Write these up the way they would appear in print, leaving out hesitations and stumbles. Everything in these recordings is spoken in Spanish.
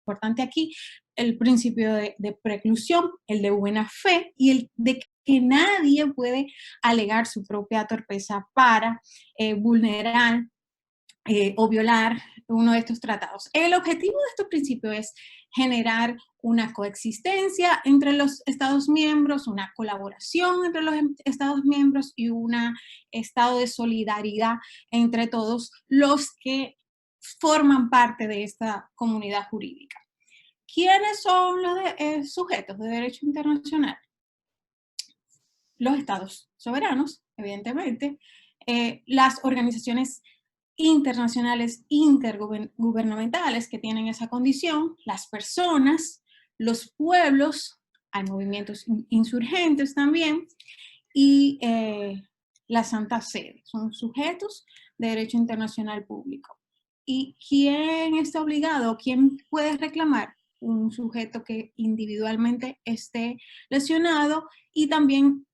importante aquí, el principio de preclusión, el de buena fe y el de que nadie puede alegar su propia torpeza para vulnerar o violar uno de estos tratados. El objetivo de estos principios es generar una coexistencia entre los Estados miembros, una colaboración entre los Estados miembros y un estado de solidaridad entre todos los que forman parte de esta comunidad jurídica. ¿Quiénes son los sujetos de derecho internacional? Los estados soberanos, evidentemente, las organizaciones internacionales intergubernamentales que tienen esa condición, las personas, los pueblos, hay movimientos insurgentes también, y la Santa Sede, son sujetos de derecho internacional público. ¿Y quién está obligado? ¿Quién puede reclamar? Un sujeto que individualmente esté lesionado y también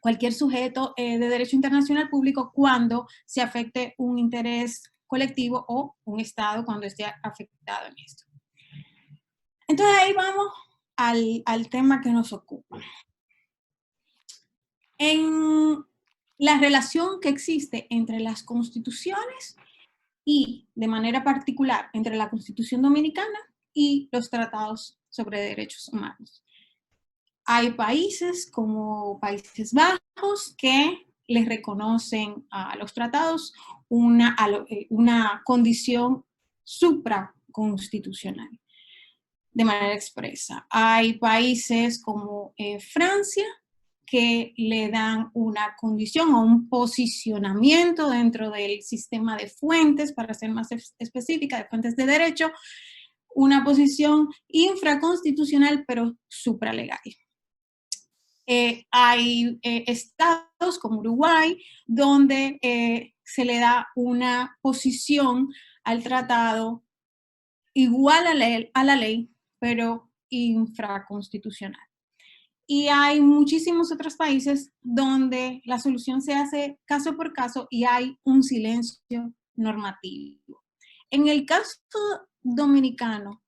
cualquier sujeto de derecho internacional público cuando se afecte un interés colectivo o un Estado cuando esté afectado en esto. Entonces ahí vamos al tema que nos ocupa. En la relación que existe entre las constituciones y, de manera particular, entre la Constitución Dominicana y los tratados sobre derechos humanos. Hay países como Países Bajos que les reconocen a los tratados una condición supraconstitucional de manera expresa. Hay países como Francia que le dan una condición o un posicionamiento dentro del sistema de fuentes, para ser más específica, de fuentes de derecho, una posición infraconstitucional pero supralegal. Hay estados como Uruguay donde se le da una posición al tratado igual a la ley, pero infraconstitucional. Y hay muchísimos otros países donde la solución se hace caso por caso y hay un silencio normativo. En el caso dominicano,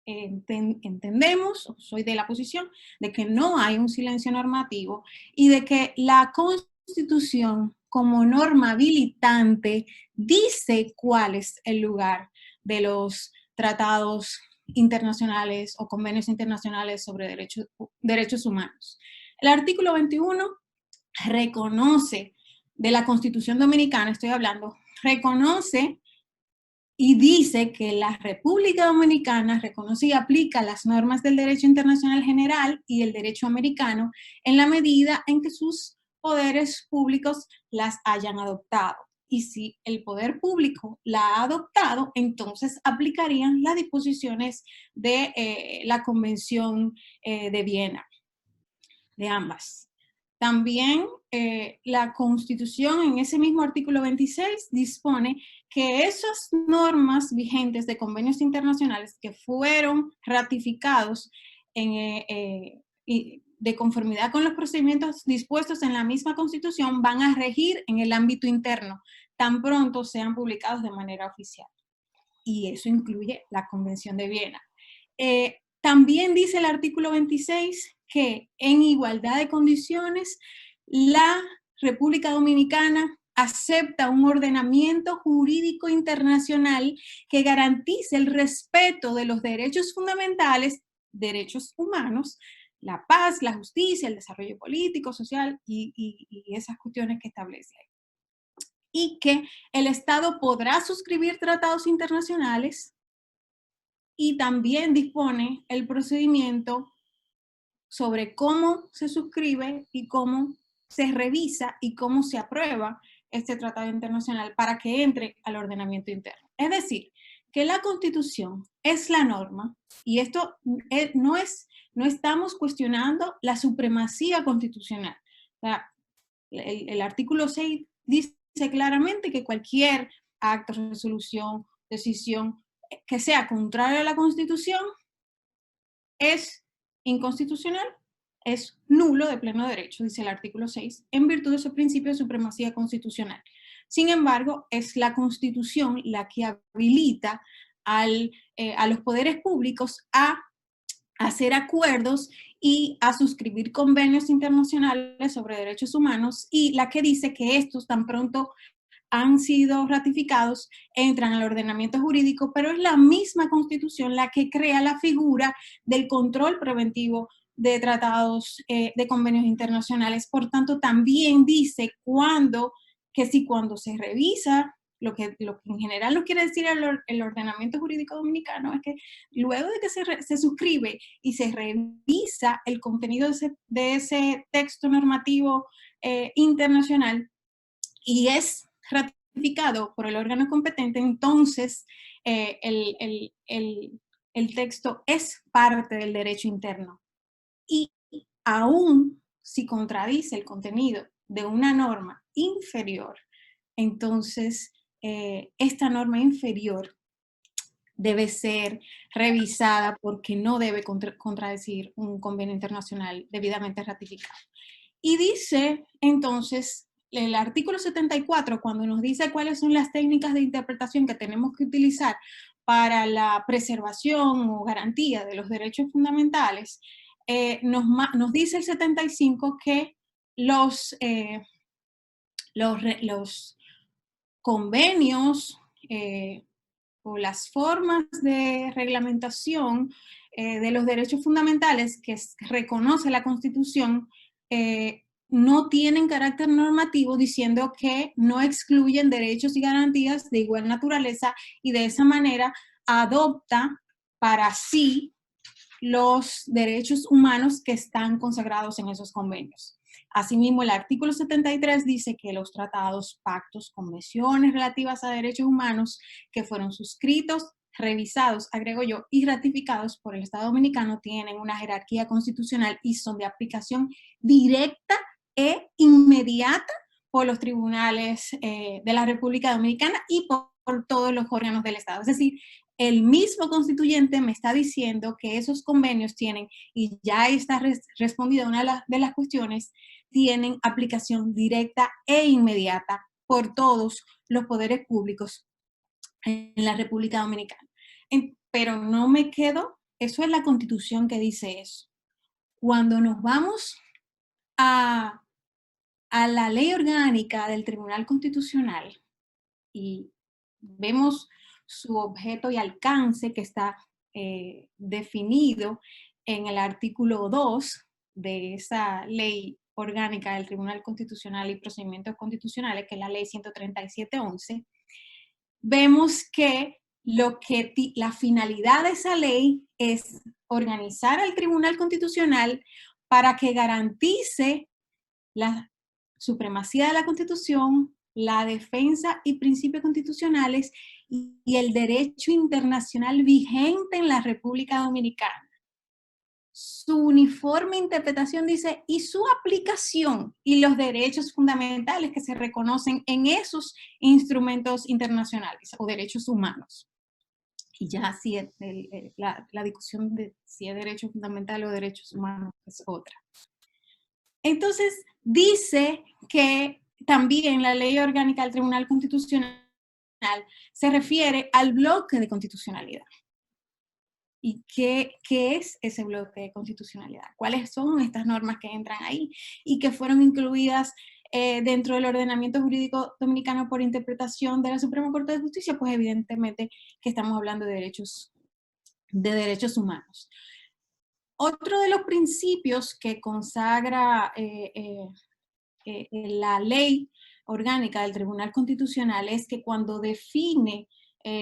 entendemos, soy de la posición, de que no hay un silencio normativo y de que la Constitución como norma habilitante dice cuál es el lugar de los tratados internacionales o convenios internacionales sobre derechos humanos. El artículo 21 reconoce, de la Constitución Dominicana estoy hablando, reconoce y dice que la República Dominicana reconoce y aplica las normas del derecho internacional general y el derecho americano en la medida en que sus poderes públicos las hayan adoptado. Y si el poder público la ha adoptado, entonces aplicarían las disposiciones de la Convención de Viena, de ambas. También la Constitución, en ese mismo artículo 26, dispone que esas normas vigentes de convenios internacionales que fueron ratificados de conformidad con los procedimientos dispuestos en la misma Constitución van a regir en el ámbito interno, tan pronto sean publicados de manera oficial. Y eso incluye la Convención de Viena. También dice el artículo 26 que en igualdad de condiciones la República Dominicana acepta un ordenamiento jurídico internacional que garantice el respeto de los derechos fundamentales, derechos humanos, la paz, la justicia, el desarrollo político, social y esas cuestiones que establece ahí. Y que el Estado podrá suscribir tratados internacionales y también dispone el procedimiento sobre cómo se suscribe y cómo se revisa y cómo se aprueba este tratado internacional para que entre al ordenamiento interno. Es decir, que la Constitución es la norma y esto no estamos cuestionando la supremacía constitucional. O sea, el artículo 6 dice claramente que cualquier acto, resolución, decisión que sea contrario a la Constitución es inconstitucional, es nulo de pleno derecho, dice el artículo 6, en virtud de ese principio de supremacía constitucional. Sin embargo, es la Constitución la que habilita a los poderes públicos a hacer acuerdos y a suscribir convenios internacionales sobre derechos humanos, y la que dice que estos tan pronto han sido ratificados, entran al ordenamiento jurídico, pero es la misma Constitución la que crea la figura del control preventivo de tratados, de convenios internacionales. Por tanto, también dice cuando se revisa, lo que en general nos quiere decir el ordenamiento jurídico dominicano es que luego de que se suscribe y se revisa el contenido de ese texto normativo internacional, y es ratificado por el órgano competente, entonces el texto es parte del derecho interno. Y aún si contradice el contenido de una norma inferior, entonces esta norma inferior debe ser revisada porque no debe contradecir un convenio internacional debidamente ratificado. Y dice entonces el artículo 74, cuando nos dice cuáles son las técnicas de interpretación que tenemos que utilizar para la preservación o garantía de los derechos fundamentales, nos dice el 75 que los convenios o las formas de reglamentación de los derechos fundamentales que reconoce la Constitución no tienen carácter normativo, diciendo que no excluyen derechos y garantías de igual naturaleza, y de esa manera adopta para sí los derechos humanos que están consagrados en esos convenios. Asimismo, el artículo 73 dice que los tratados, pactos, convenciones relativas a derechos humanos que fueron suscritos, revisados, agrego yo, y ratificados por el Estado Dominicano tienen una jerarquía constitucional y son de aplicación directa e inmediata por los tribunales de la República Dominicana y por todos los órganos del Estado. Es decir, el mismo constituyente me está diciendo que esos convenios tienen, y ya está respondida una de las cuestiones, tienen aplicación directa e inmediata por todos los poderes públicos en la República Dominicana. Pero no me quedo, eso es la Constitución que dice eso. Cuando nos vamos a la ley orgánica del Tribunal Constitucional y vemos su objeto y alcance, que está definido en el artículo 2 de esa ley orgánica del Tribunal Constitucional y Procedimientos Constitucionales, que es la ley 137/11, vemos que la finalidad de esa ley es organizar al Tribunal Constitucional para que garantice la supremacía de la Constitución, la defensa y principios constitucionales y el derecho internacional vigente en la República Dominicana. Su uniforme interpretación dice, y su aplicación y los derechos fundamentales que se reconocen en esos instrumentos internacionales o derechos humanos. Y ya si la discusión de si es derecho fundamental o derechos humanos es otra. Entonces, dice que también la ley orgánica del Tribunal Constitucional se refiere al bloque de constitucionalidad. ¿Y qué es ese bloque de constitucionalidad? ¿Cuáles son estas normas que entran ahí y que fueron incluidas dentro del ordenamiento jurídico dominicano por interpretación de la Suprema Corte de Justicia? Pues evidentemente que estamos hablando de derechos humanos. Otro de los principios que consagra la ley orgánica del Tribunal Constitucional es que cuando define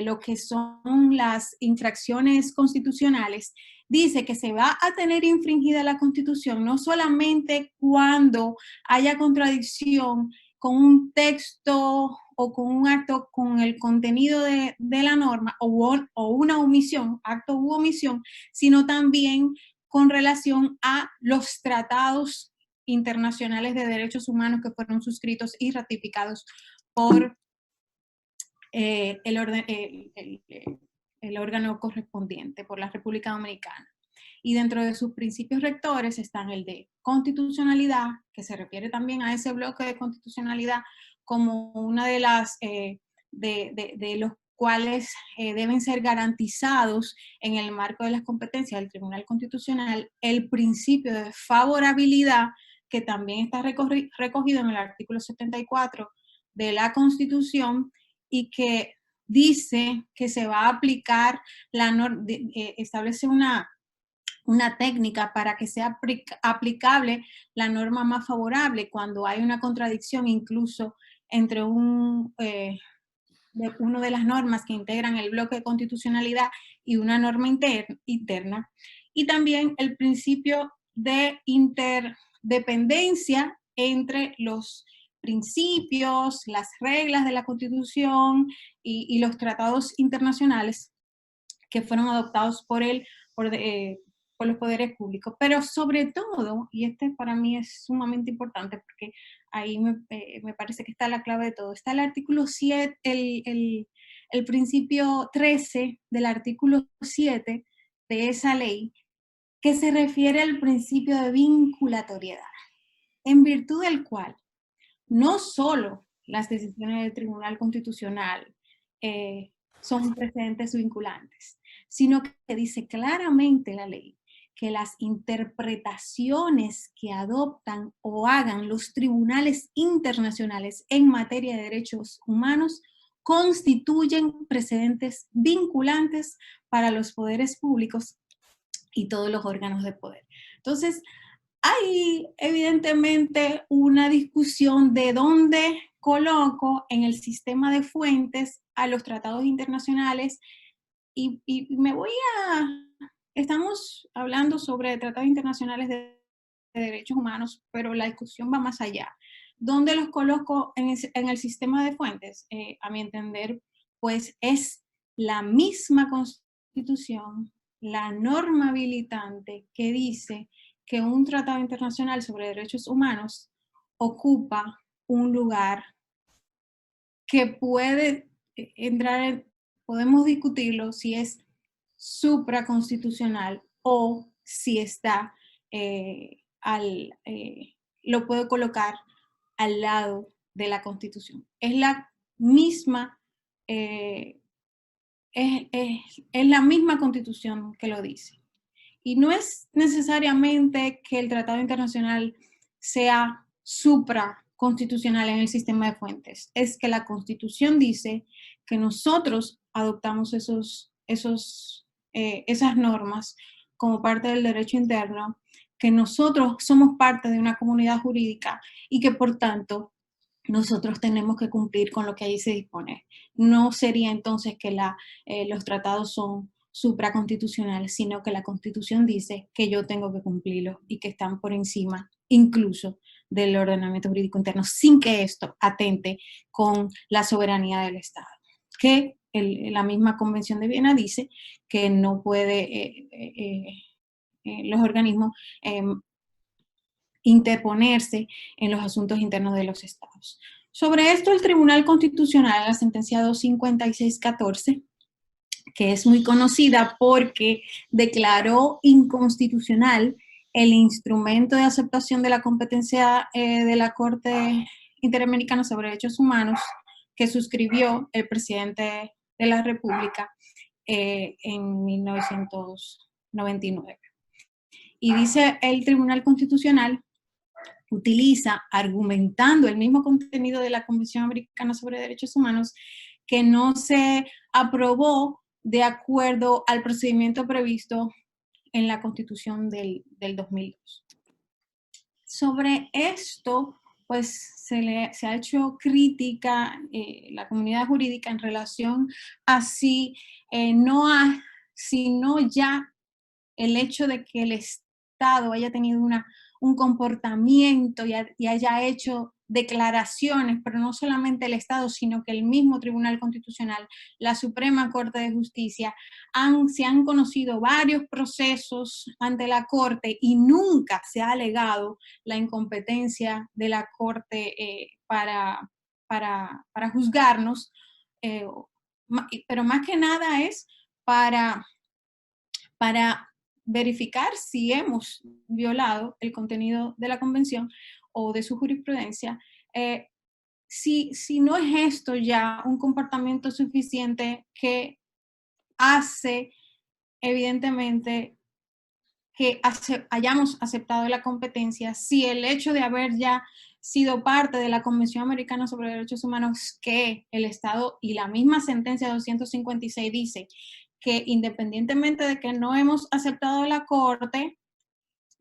lo que son las infracciones constitucionales, dice que se va a tener infringida la Constitución no solamente cuando haya contradicción con un texto o con un acto con el contenido de la norma o una omisión, acto u omisión, sino también con relación a los tratados internacionales de derechos humanos que fueron suscritos y ratificados por el órgano correspondiente, por la República Dominicana. Y dentro de sus principios rectores están el de constitucionalidad, que se refiere también a ese bloque de constitucionalidad como una de los cuáles deben ser garantizados en el marco de las competencias del Tribunal Constitucional, el principio de favorabilidad, que también está recogido en el artículo 74 de la Constitución, y que dice que se va a aplicar, establece una técnica para que sea aplicable la norma más favorable cuando hay una contradicción incluso entre una de las normas que integran el bloque de constitucionalidad y una norma interna. Y también el principio de interdependencia entre los principios, las reglas de la Constitución y los tratados internacionales que fueron adoptados por los poderes públicos. Pero sobre todo, y este para mí es sumamente importante porque ahí me parece que está la clave de todo, está el artículo 7, el principio 13 del artículo 7 de esa ley, que se refiere al principio de vinculatoriedad, en virtud del cual no solo las decisiones del Tribunal Constitucional son precedentes vinculantes, sino que dice claramente la ley que las interpretaciones que adoptan o hagan los tribunales internacionales en materia de derechos humanos constituyen precedentes vinculantes para los poderes públicos y todos los órganos de poder. Entonces, hay evidentemente una discusión de dónde coloco en el sistema de fuentes a los tratados internacionales y estamos hablando sobre tratados internacionales de derechos humanos, pero la discusión va más allá. ¿Dónde los coloco en el sistema de fuentes? A mi entender, pues es la misma Constitución, la norma habilitante que dice que un tratado internacional sobre derechos humanos ocupa un lugar que puede podemos discutirlo si es supraconstitucional o si está, lo puede colocar al lado de la Constitución. Es la misma, es la misma Constitución que lo dice. Y no es necesariamente que el tratado internacional sea supraconstitucional en el sistema de fuentes, es que la Constitución dice que nosotros adoptamos esas normas como parte del derecho interno, que nosotros somos parte de una comunidad jurídica y que por tanto nosotros tenemos que cumplir con lo que ahí se dispone. No sería entonces que los tratados son supraconstitucionales, sino que la Constitución dice que yo tengo que cumplirlos y que están por encima incluso del ordenamiento jurídico interno, sin que esto atente con la soberanía del Estado. Que la misma Convención de Viena dice que no puede los organismos interponerse en los asuntos internos de los estados. Sobre esto, el Tribunal Constitucional, en la sentencia 25614, que es muy conocida porque declaró inconstitucional el instrumento de aceptación de la competencia de la Corte Interamericana sobre Derechos Humanos que suscribió el presidente de la República en 1999. Y dice el Tribunal Constitucional, utiliza, argumentando el mismo contenido de la Convención Americana sobre Derechos Humanos, que no se aprobó de acuerdo al procedimiento previsto en la Constitución del 2002. Sobre esto, pues se ha hecho crítica la comunidad jurídica en relación a si no ya el hecho de que el Estado haya tenido un comportamiento y haya hecho declaraciones, pero no solamente el Estado, sino que el mismo Tribunal Constitucional, la Suprema Corte de Justicia, se han conocido varios procesos ante la Corte y nunca se ha alegado la incompetencia de la Corte para juzgarnos, pero más que nada es para verificar si hemos violado el contenido de la Convención o de su jurisprudencia, si no es esto ya un comportamiento suficiente que hace evidentemente que hayamos aceptado la competencia, si el hecho de haber ya sido parte de la Convención Americana sobre Derechos Humanos, que el Estado y la misma sentencia 256 dice que independientemente de que no hemos aceptado la Corte,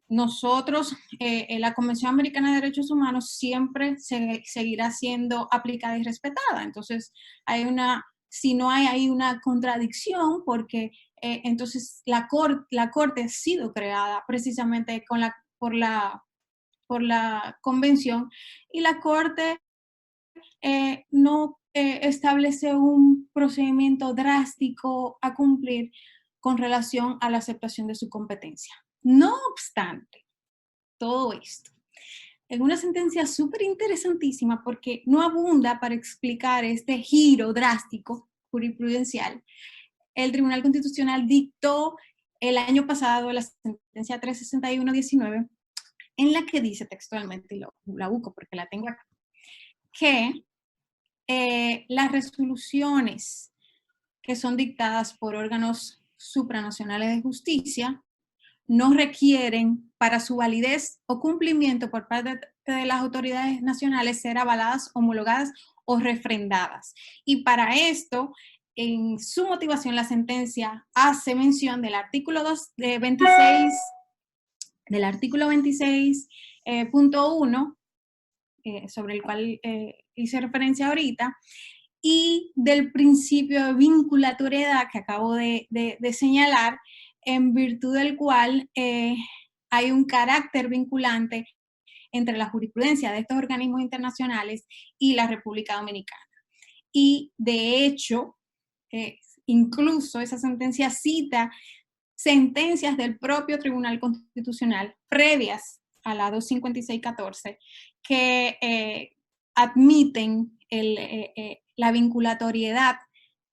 nosotros, la Convención Americana de Derechos Humanos siempre seguirá siendo aplicada y respetada. Entonces, si no hay ahí una contradicción, porque entonces la corte ha sido creada precisamente por la Convención, y la Corte no establece un procedimiento drástico a cumplir con relación a la aceptación de su competencia. No obstante todo esto, en una sentencia súper interesantísima, porque no abunda para explicar este giro drástico jurisprudencial, el Tribunal Constitucional dictó el año pasado la sentencia 361-19, en la que dice textualmente, y la busco porque la tengo acá, que las resoluciones que son dictadas por órganos supranacionales de justicia no requieren para su validez o cumplimiento por parte de las autoridades nacionales ser avaladas, homologadas o refrendadas. Y para esto, en su motivación, la sentencia hace mención del artículo 26, del artículo 26.1, sobre el cual hice referencia ahorita, y del principio de vinculatoriedad que acabo de señalar, en virtud del cual hay un carácter vinculante entre la jurisprudencia de estos organismos internacionales y la República Dominicana. Y de hecho, incluso esa sentencia cita sentencias del propio Tribunal Constitucional previas a la 256-14 que admiten la vinculatoriedad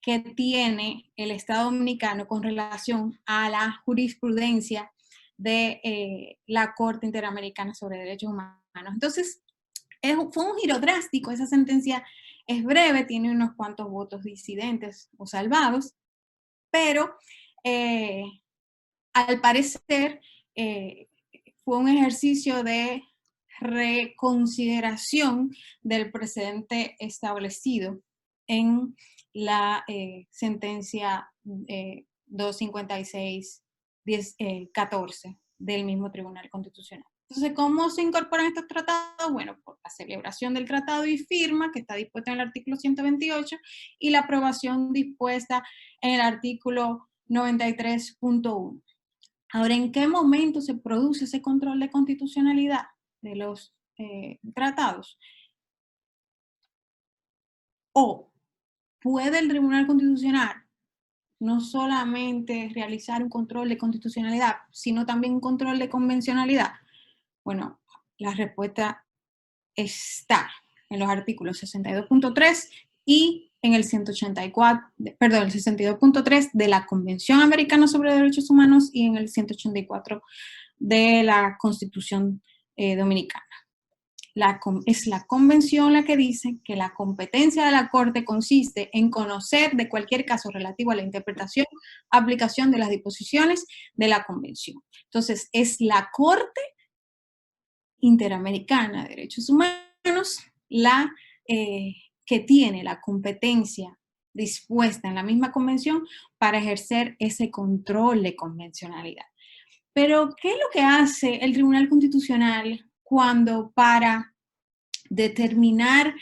que tiene el Estado Dominicano con relación a la jurisprudencia de la Corte Interamericana sobre Derechos Humanos. Entonces, fue un giro drástico. Esa sentencia es breve, tiene unos cuantos votos disidentes o salvados, pero al parecer fue un ejercicio de reconsideración del precedente establecido en la sentencia 256-14 del mismo Tribunal Constitucional. Entonces, ¿cómo se incorporan estos tratados? Bueno, por la celebración del tratado y firma, que está dispuesta en el artículo 128, y la aprobación dispuesta en el artículo 93.1. Ahora, ¿en qué momento se produce ese control de constitucionalidad de los tratados? O puede el Tribunal Constitucional no solamente realizar un control de constitucionalidad, sino también un control de convencionalidad. Bueno, la respuesta está en los artículos 62.3 y en el 184, perdón, el 62.3 de la Convención Americana sobre Derechos Humanos y en el 184 de la Constitución Dominicana. Es la convención la que dice que la competencia de la Corte consiste en conocer de cualquier caso relativo a la interpretación, aplicación de las disposiciones de la convención. Entonces, es la Corte Interamericana de Derechos Humanos la que tiene la competencia dispuesta en la misma convención para ejercer ese control de convencionalidad. Pero, ¿qué es lo que hace el Tribunal Constitucional cuando para determinar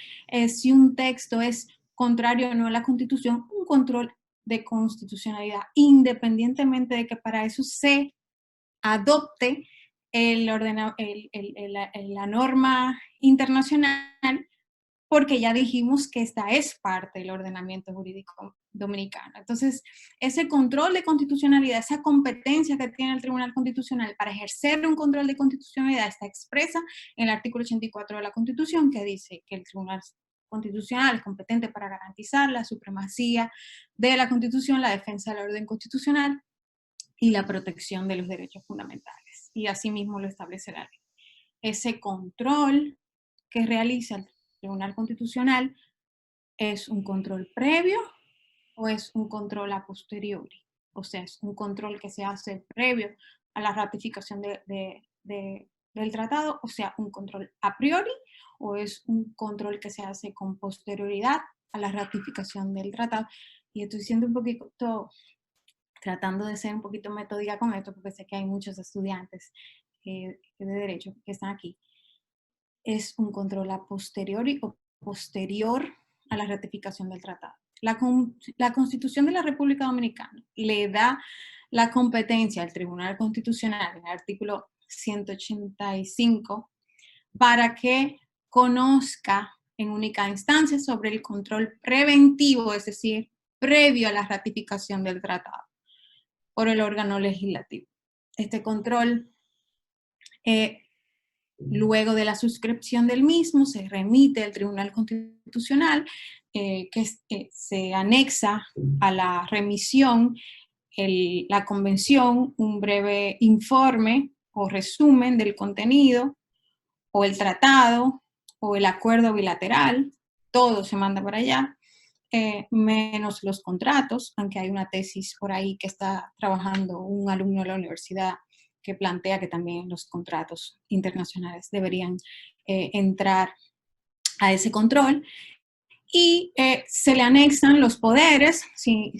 si un texto es contrario o no a la Constitución, un control de constitucionalidad, independientemente de que para eso se adopte la norma internacional, porque ya dijimos que esta es parte del ordenamiento jurídico dominicano? Entonces, ese control de constitucionalidad, esa competencia que tiene el Tribunal Constitucional para ejercer un control de constitucionalidad está expresa en el artículo 84 de la Constitución, que dice que el Tribunal Constitucional es competente para garantizar la supremacía de la Constitución, la defensa del orden constitucional y la protección de los derechos fundamentales. Y asimismo lo establece la ley. Ese control que realiza Tribunal Constitucional es un control previo o es un control a posteriori. O sea, es un control que se hace previo a la ratificación del tratado, o sea, un control a priori, o es un control que se hace con posterioridad a la ratificación del tratado. Y estoy siendo un poquito, tratando de ser un poquito metódica con esto, porque sé que hay muchos estudiantes de derecho que están aquí. Es un control a posteriori o posterior a la ratificación del tratado. La Constitución de la República Dominicana le da la competencia al Tribunal Constitucional en el artículo 185 para que conozca en única instancia sobre el control preventivo, es decir, previo a la ratificación del tratado por el órgano legislativo. Este control, luego de la suscripción del mismo, se remite al Tribunal Constitucional, que se anexa a la remisión la convención, un breve informe o resumen del contenido, o el tratado, o el acuerdo bilateral, todo se manda para allá, menos los contratos, aunque hay una tesis por ahí que está trabajando un alumno de la universidad que plantea que también los contratos internacionales deberían entrar a ese control. Y se le anexan los poderes, si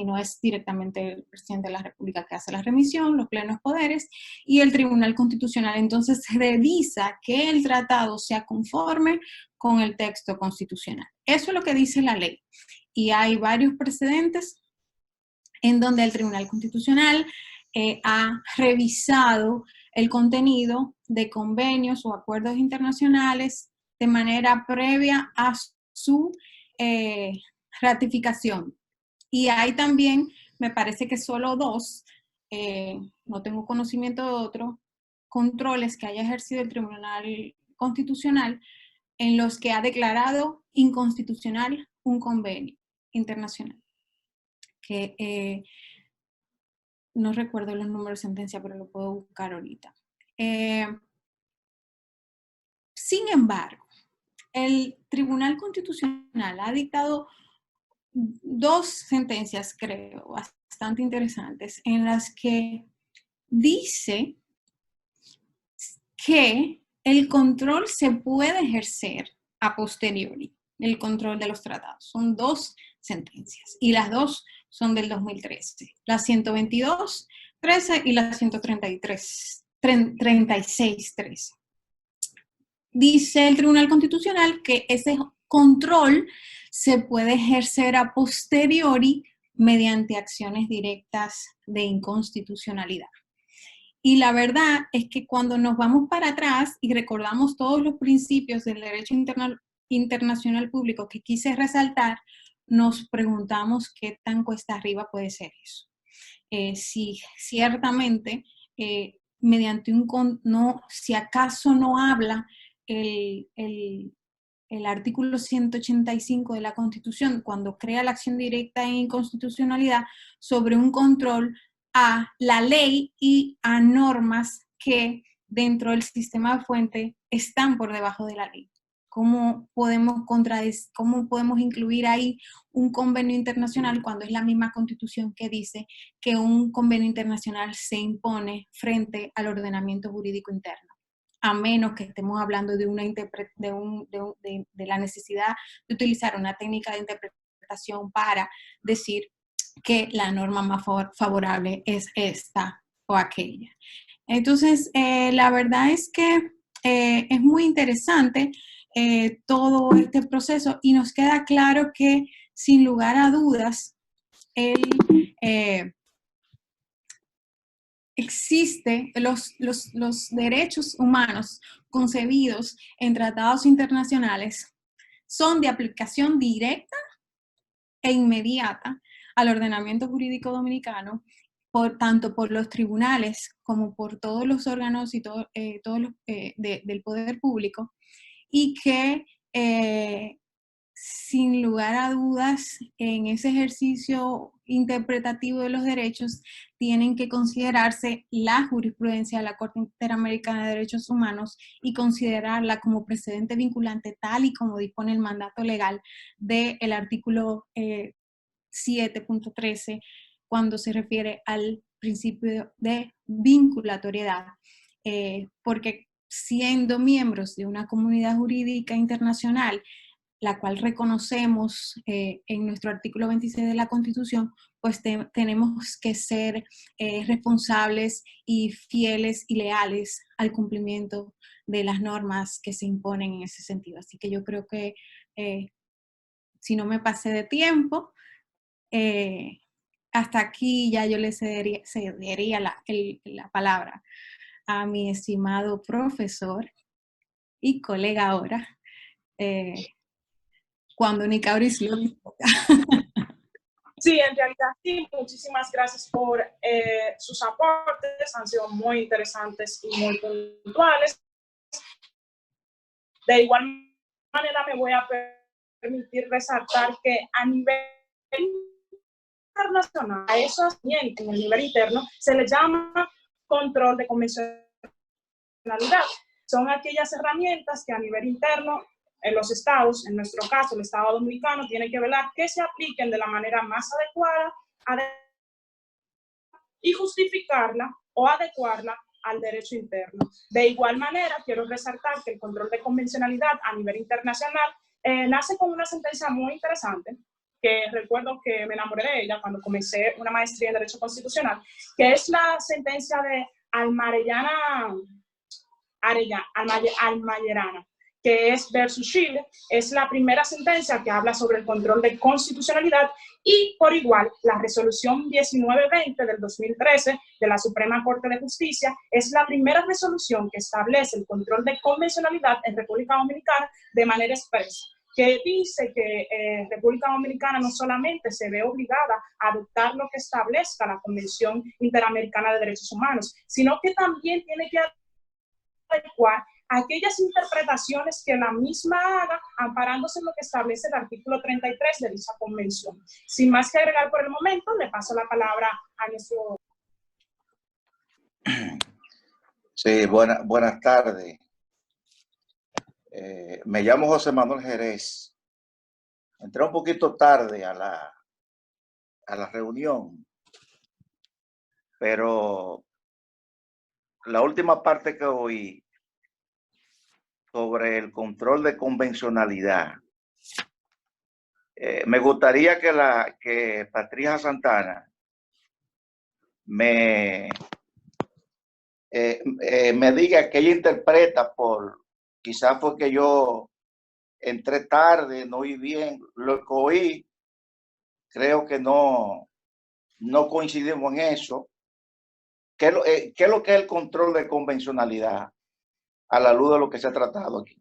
no es directamente el presidente de la República que hace la remisión, los plenos poderes, y el Tribunal Constitucional. Entonces revisa que el tratado sea conforme con el texto constitucional. Eso es lo que dice la ley. Y hay varios precedentes en donde el Tribunal Constitucional ha revisado el contenido de convenios o acuerdos internacionales de manera previa a su ratificación. Y hay también, me parece que solo dos, no tengo conocimiento de otro, controles que haya ejercido el Tribunal Constitucional en los que ha declarado inconstitucional un convenio internacional. Que no recuerdo los números de sentencia, pero lo puedo buscar ahorita. Sin embargo, el Tribunal Constitucional ha dictado dos sentencias, creo, bastante interesantes, en las que dice que el control se puede ejercer a posteriori, el control de los tratados. Son dos sentencias y las dos son del 2013, la 122.13 y la 136.13. Dice el Tribunal Constitucional que ese control se puede ejercer a posteriori mediante acciones directas de inconstitucionalidad. Y la verdad es que cuando nos vamos para atrás y recordamos todos los principios del derecho internacional público que quise resaltar, nos preguntamos qué tan cuesta arriba puede ser eso. Si ciertamente mediante si acaso no habla el artículo 185 de la Constitución, cuando crea la acción directa en inconstitucionalidad, sobre un control a la ley y a normas que dentro del sistema de fuente están por debajo de la ley. ¿Cómo podemos incluir ahí un convenio internacional cuando es la misma Constitución que dice que un convenio internacional se impone frente al ordenamiento jurídico interno? A menos que estemos hablando de la necesidad de utilizar una técnica de interpretación para decir que la norma más favorable es esta o aquella. Entonces, la verdad es que es muy interesante todo este proceso y nos queda claro que, sin lugar a dudas, los derechos humanos concebidos en tratados internacionales son de aplicación directa e inmediata al ordenamiento jurídico dominicano, tanto por los tribunales como por todos los órganos y todos los del poder público, y que sin lugar a dudas, en ese ejercicio interpretativo de los derechos, tienen que considerarse la jurisprudencia de la Corte Interamericana de Derechos Humanos y considerarla como precedente vinculante tal y como dispone el mandato legal del artículo 7.13 cuando se refiere al principio de vinculatoriedad. Porque siendo miembros de una comunidad jurídica internacional, la cual reconocemos en nuestro artículo 26 de la Constitución, pues tenemos que ser responsables y fieles y leales al cumplimiento de las normas que se imponen en ese sentido. Así que yo creo que si no me pasé de tiempo, hasta aquí ya yo le cedería la palabra a mi estimado profesor y colega ahora, cuando Nicauris lo disponga. Sí, en realidad sí, muchísimas gracias por sus aportes, han sido muy interesantes y muy puntuales. De igual manera me voy a permitir resaltar que a nivel internacional, a esos en el nivel interno, se le llama control de convencionalidad. Son aquellas herramientas que a nivel interno en los estados, en nuestro caso el Estado Dominicano, tiene que velar que se apliquen de la manera más adecuada y justificarla o adecuarla al derecho interno. De igual manera, quiero resaltar que el control de convencionalidad a nivel internacional nace con una sentencia muy interesante, que recuerdo que me enamoré de ella cuando comencé una maestría en Derecho Constitucional, que es la sentencia de Almayerana, que es versus Chile. Es la primera sentencia que habla sobre el control de constitucionalidad y, por igual, la resolución 1920 del 2013 de la Suprema Corte de Justicia es la primera resolución que establece el control de convencionalidad en República Dominicana de manera expresa, que dice que República Dominicana no solamente se ve obligada a adoptar lo que establezca la Convención Interamericana de Derechos Humanos, sino que también tiene que adecuar aquellas interpretaciones que la misma haga, amparándose en lo que establece el artículo 33 de dicha convención. Sin más que agregar por el momento, le paso la palabra a nuestro... Sí, buenas tardes. Me llamo José Manuel Jerez. Entré un poquito tarde a la reunión, pero la última parte que oí sobre el control de convencionalidad, me gustaría que Patricia Santana me diga que ella interpreta quizás fue que yo entré tarde, no oí bien lo que oí, creo que no coincidimos en eso. ¿Qué es lo que es el control de convencionalidad a la luz de lo que se ha tratado aquí?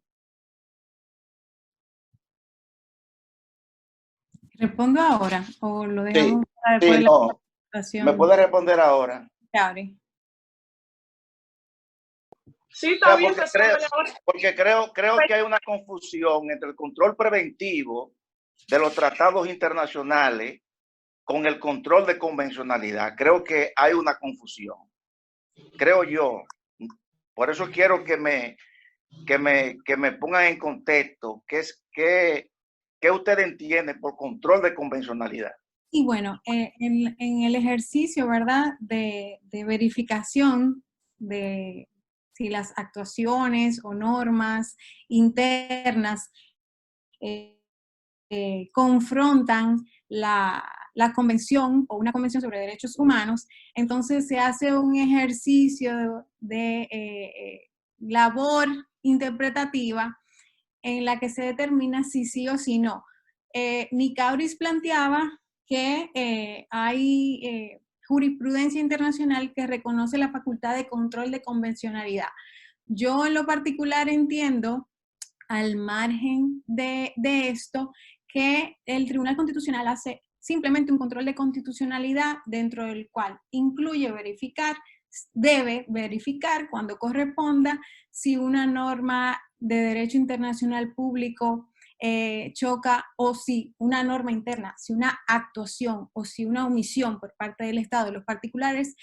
¿Respondo ahora o lo dejamos para después de la presentación? ¿Me puede responder ahora? Claro. Sí, está bien. Porque creo que hay una confusión entre el control preventivo de los tratados internacionales con el control de convencionalidad. Creo que hay una confusión. Creo yo. Por eso quiero que me pongan en contexto qué usted entiende por control de convencionalidad. Y bueno, en el ejercicio, ¿verdad?, de verificación de si las actuaciones o normas internas confrontan la convención o una convención sobre derechos humanos, entonces se hace un ejercicio de labor interpretativa en la que se determina si sí o si no. Nicauris planteaba que hay jurisprudencia internacional que reconoce la facultad de control de convencionalidad. Yo en lo particular entiendo, al margen de esto, que el Tribunal Constitucional hace simplemente un control de constitucionalidad dentro del cual incluye debe verificar cuando corresponda si una norma de derecho internacional público choca, o si una norma interna, si una actuación o si una omisión por parte del Estado de los particulares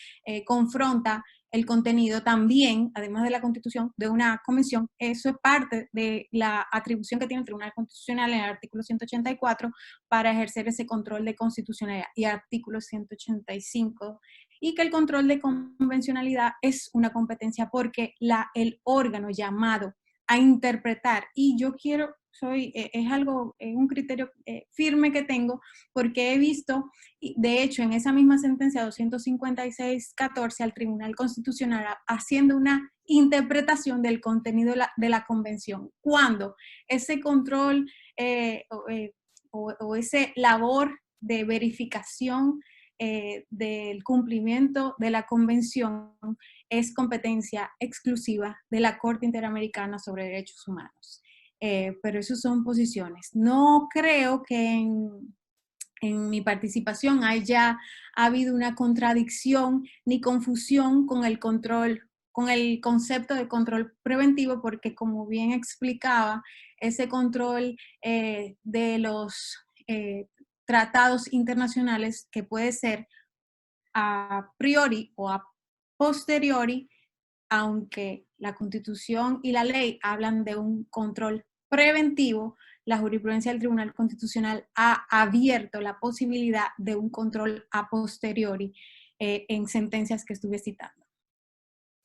confronta el contenido también, además de la Constitución, de una convención. Eso es parte de la atribución que tiene el Tribunal Constitucional en el artículo 184 para ejercer ese control de constitucionalidad, y artículo 185, y que el control de convencionalidad es una competencia porque el órgano llamado a interpretar, y yo quiero, es algo, es un criterio firme que tengo, porque he visto, de hecho, en esa misma sentencia 256-14 al Tribunal Constitucional haciendo una interpretación del contenido de la convención, cuando ese control o ese labor de verificación del cumplimiento de la convención es competencia exclusiva de la Corte Interamericana sobre Derechos Humanos. Pero esas son posiciones. No creo que en mi participación haya habido una contradicción ni confusión con el control, con el concepto de control preventivo, porque como bien explicaba, ese control de los tratados internacionales, que puede ser a priori o a posteriori, aunque la Constitución y la ley hablan de un control preventivo, la jurisprudencia del Tribunal Constitucional ha abierto la posibilidad de un control a posteriori en sentencias que estuve citando.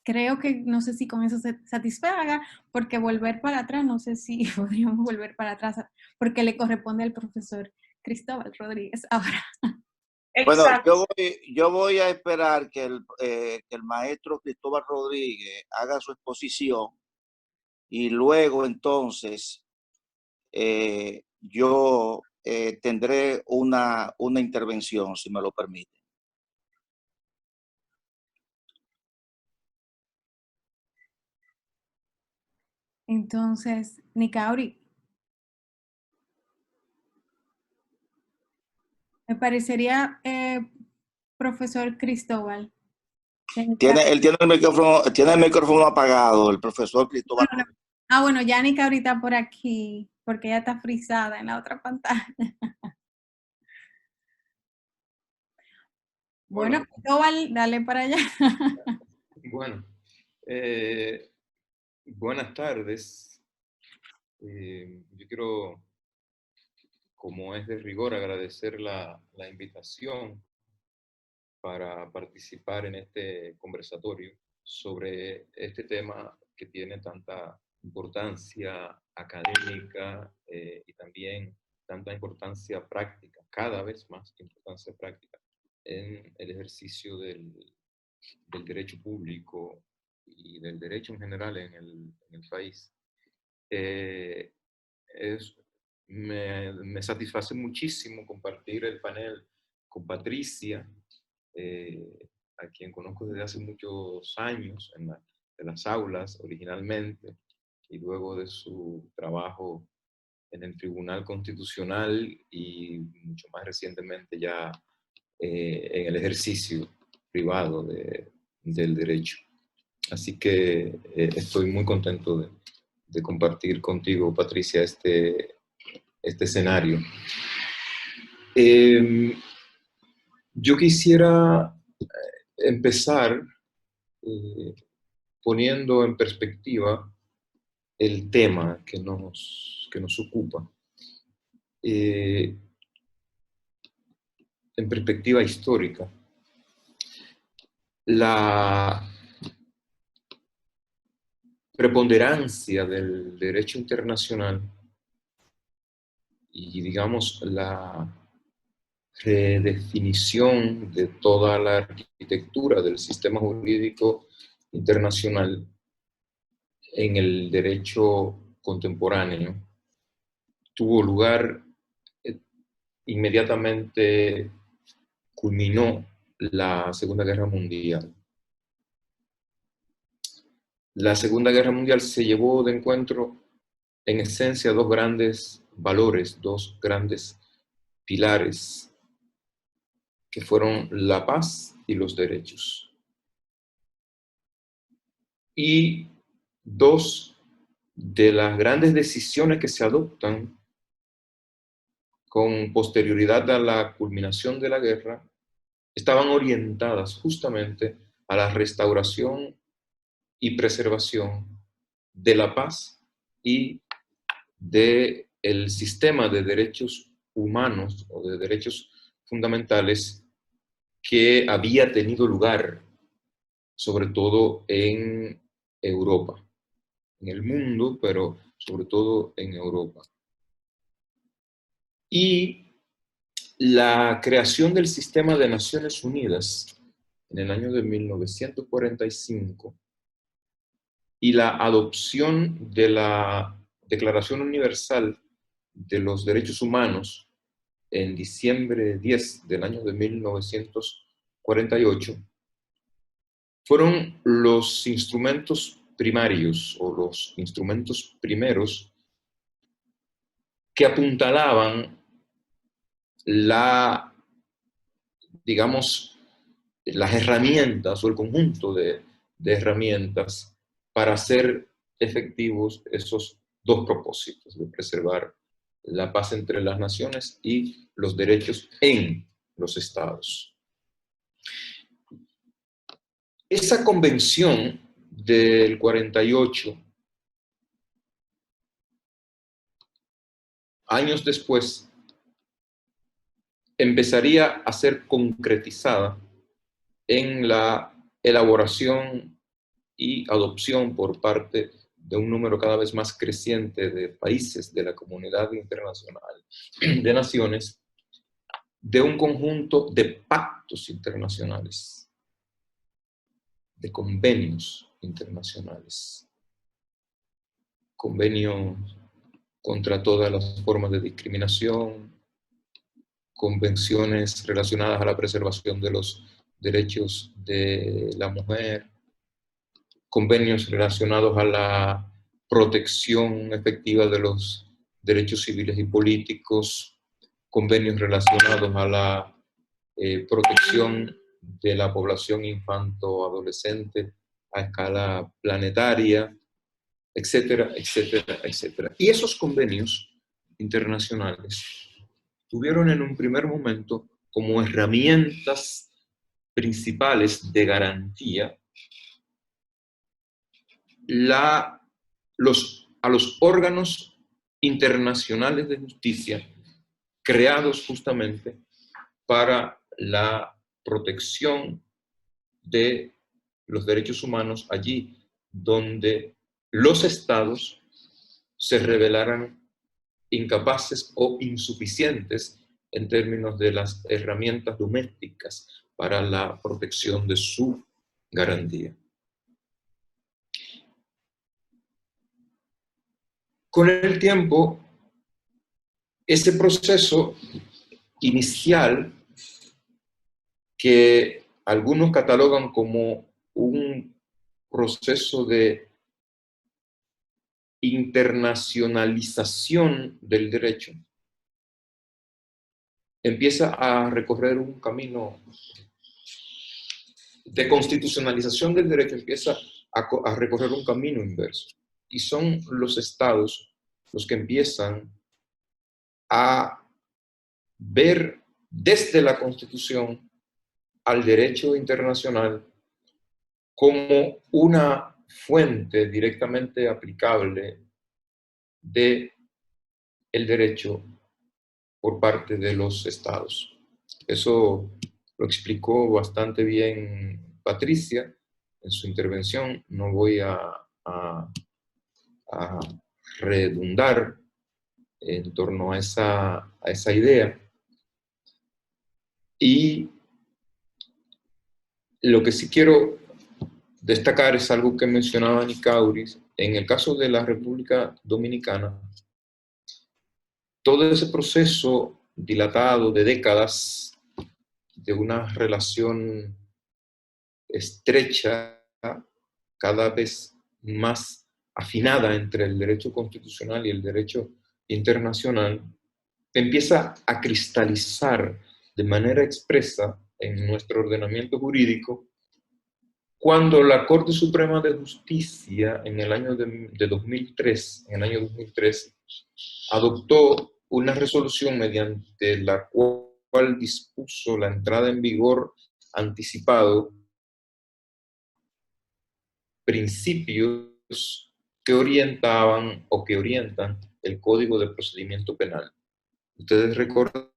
Creo que, no sé si con eso se satisfaga, porque volver para atrás, no sé si podríamos volver para atrás, porque le corresponde al profesor Cristóbal Rodríguez ahora. Bueno, Exacto. yo voy a esperar que el maestro Cristóbal Rodríguez haga su exposición y luego entonces yo tendré una intervención, si me lo permite. Entonces, Nicauri, me parecería, profesor Cristóbal. Él tiene el micrófono apagado, el profesor Cristóbal Rodríguez. Bueno, Yanika ahorita por aquí, porque ella está frisada en la otra pantalla. Bueno, Cristóbal, dale para allá. Bueno, buenas tardes. Yo quiero, como es de rigor, agradecer la invitación para participar en este conversatorio sobre este tema que tiene tanta importancia académica y también tanta importancia práctica, cada vez más importancia práctica en el ejercicio del derecho público y del derecho en general en el país. Me satisface muchísimo compartir el panel con Patricia, a quien conozco desde hace muchos años en las aulas originalmente, y luego de su trabajo en el Tribunal Constitucional y mucho más recientemente ya en el ejercicio privado del derecho. Así que estoy muy contento de compartir contigo, Patricia, este escenario. Yo quisiera empezar poniendo en perspectiva el tema que nos ocupa. En perspectiva histórica. La preponderancia del derecho internacional y, digamos, la redefinición de toda la arquitectura del sistema jurídico internacional en el derecho contemporáneo tuvo lugar inmediatamente, culminó la Segunda Guerra Mundial. La Segunda Guerra Mundial se llevó de encuentro, en esencia, dos grandes valores, dos grandes pilares, que fueron la paz y los derechos. Y dos de las grandes decisiones que se adoptan con posterioridad a la culminación de la guerra, estaban orientadas justamente a la restauración y preservación de la paz y del sistema de derechos humanos o de derechos fundamentales que había tenido lugar, sobre todo en Europa, en el mundo, pero sobre todo en Europa. Y la creación del sistema de Naciones Unidas en el año de 1945 y la adopción de la Declaración Universal de los Derechos Humanos en diciembre 10 del año de 1948 fueron los instrumentos primarios o los instrumentos primeros que apuntalaban digamos, las herramientas o el conjunto de herramientas para hacer efectivos esos dos propósitos, de preservar la paz entre las naciones y los derechos en los estados. Esa convención del 48, años después, empezaría a ser concretizada en la elaboración y adopción por parte de un número cada vez más creciente de países de la comunidad internacional de naciones, de un conjunto de pactos internacionales, de convenios internacionales, convenios contra todas las formas de discriminación, convenciones relacionadas a la preservación de los derechos de la mujer, convenios relacionados a la protección efectiva de los derechos civiles y políticos, convenios relacionados a la protección de la población infanto-adolescente a escala planetaria, etcétera, etcétera, etcétera. Y esos convenios internacionales tuvieron en un primer momento como herramientas principales de garantía a los órganos internacionales de justicia creados justamente para la protección de los derechos humanos allí donde los estados se revelaran incapaces o insuficientes en términos de las herramientas domésticas para la protección de su garantía. Con el tiempo, ese proceso inicial, que algunos catalogan como un proceso de internacionalización del derecho, empieza a recorrer un camino de constitucionalización del derecho, empieza a recorrer un camino inverso. Y son los estados los que empiezan a ver desde la Constitución al derecho internacional como una fuente directamente aplicable del derecho por parte de los estados. Eso lo explicó bastante bien Patricia en su intervención. No voy a redundar en torno a esa idea. Y lo que sí quiero destacar es algo que mencionaba Nicauris. En el caso de la República Dominicana, todo ese proceso dilatado de décadas de una relación estrecha, cada vez más afinada entre el derecho constitucional y el derecho internacional, empieza a cristalizar de manera expresa en nuestro ordenamiento jurídico cuando la Corte Suprema de Justicia en el año de 2003, adoptó una resolución mediante la cual dispuso la entrada en vigor anticipado principios que orientaban o que orientan el Código de Procedimiento Penal. Ustedes recordarán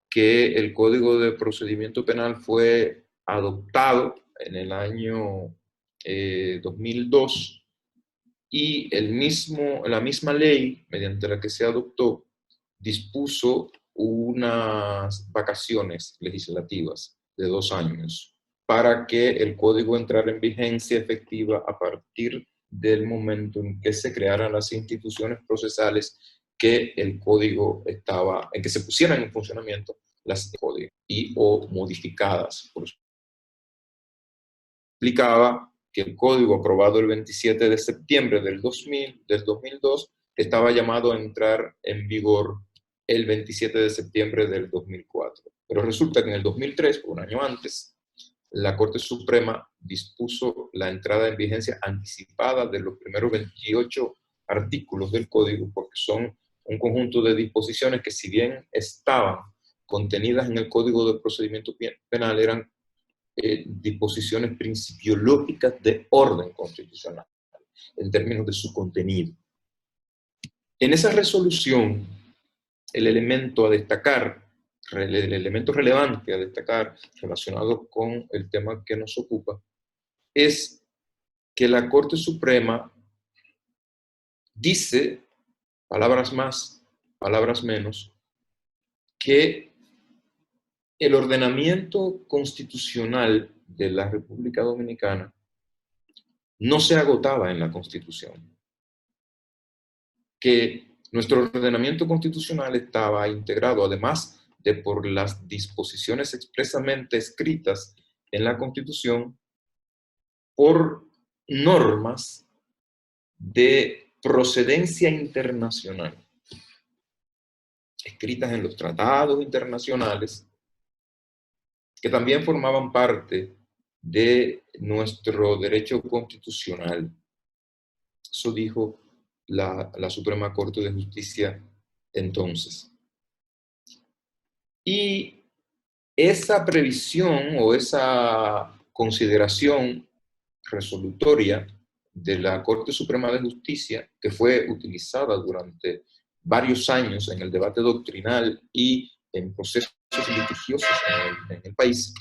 que el Código de Procedimiento Penal fue adoptado en el año 2002 y la misma ley mediante la que se adoptó dispuso unas vacaciones legislativas de 2 años para que el código entrara en vigencia efectiva a partir del momento en que se crearan las instituciones procesales que el código estaba, en que se pusieran en funcionamiento las códigos y o modificadas. Por eso explicaba que el código aprobado el 27 de septiembre del 2002 estaba llamado a entrar en vigor el 27 de septiembre del 2004. Pero resulta que en el 2003, un año antes, la Corte Suprema dispuso la entrada en vigencia anticipada de los primeros 28 artículos del código, porque son un conjunto de disposiciones que, si bien estaban contenidas en el Código de Procedimiento Penal, eran disposiciones principiológicas de orden constitucional, en términos de su contenido. En esa resolución, el elemento a destacar, el elemento relevante a destacar relacionado con el tema que nos ocupa, es que la Corte Suprema dice, palabras más, palabras menos, que el ordenamiento constitucional de la República Dominicana no se agotaba en la Constitución, que nuestro ordenamiento constitucional estaba integrado, además de por las disposiciones expresamente escritas en la Constitución, por normas de procedencia internacional, escritas en los tratados internacionales, que también formaban parte de nuestro derecho constitucional. Eso dijo la Suprema Corte de Justicia entonces. Y esa previsión o esa consideración resolutoria de la Corte Suprema de Justicia, que fue utilizada durante varios años en el debate doctrinal y en procesos litigiosos en el país,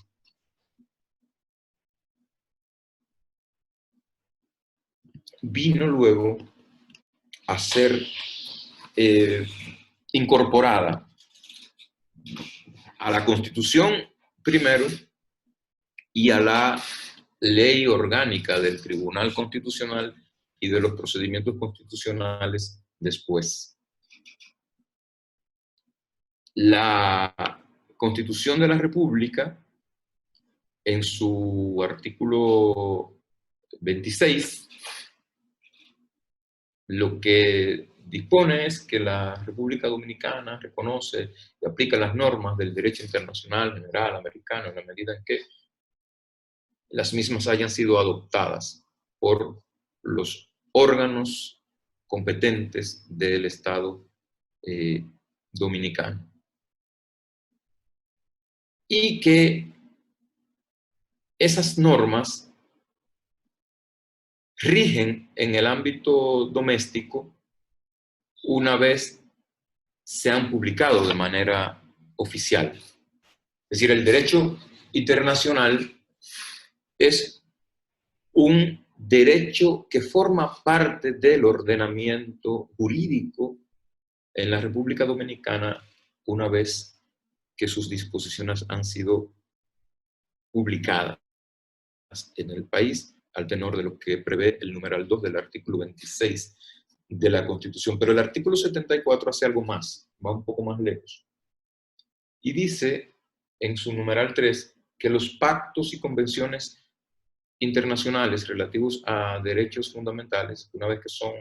vino luego a ser incorporada a la Constitución primero y a la Ley Orgánica del Tribunal Constitucional y de los procedimientos constitucionales después. La Constitución de la República, en su artículo 26, lo que dispone es que la República Dominicana reconoce y aplica las normas del derecho internacional general americano en la medida en que las mismas hayan sido adoptadas por los órganos competentes del Estado dominicano. Y que esas normas rigen en el ámbito doméstico una vez se han publicado de manera oficial. Es decir, el derecho internacional es un derecho que forma parte del ordenamiento jurídico en la República Dominicana una vez que sus disposiciones han sido publicadas en el país, al tenor de lo que prevé el numeral 2 del artículo 26 de la Constitución. Pero el artículo 74 hace algo más, va un poco más lejos. Y dice en su numeral 3 que los pactos y convenciones internacionales relativos a derechos fundamentales, una vez que son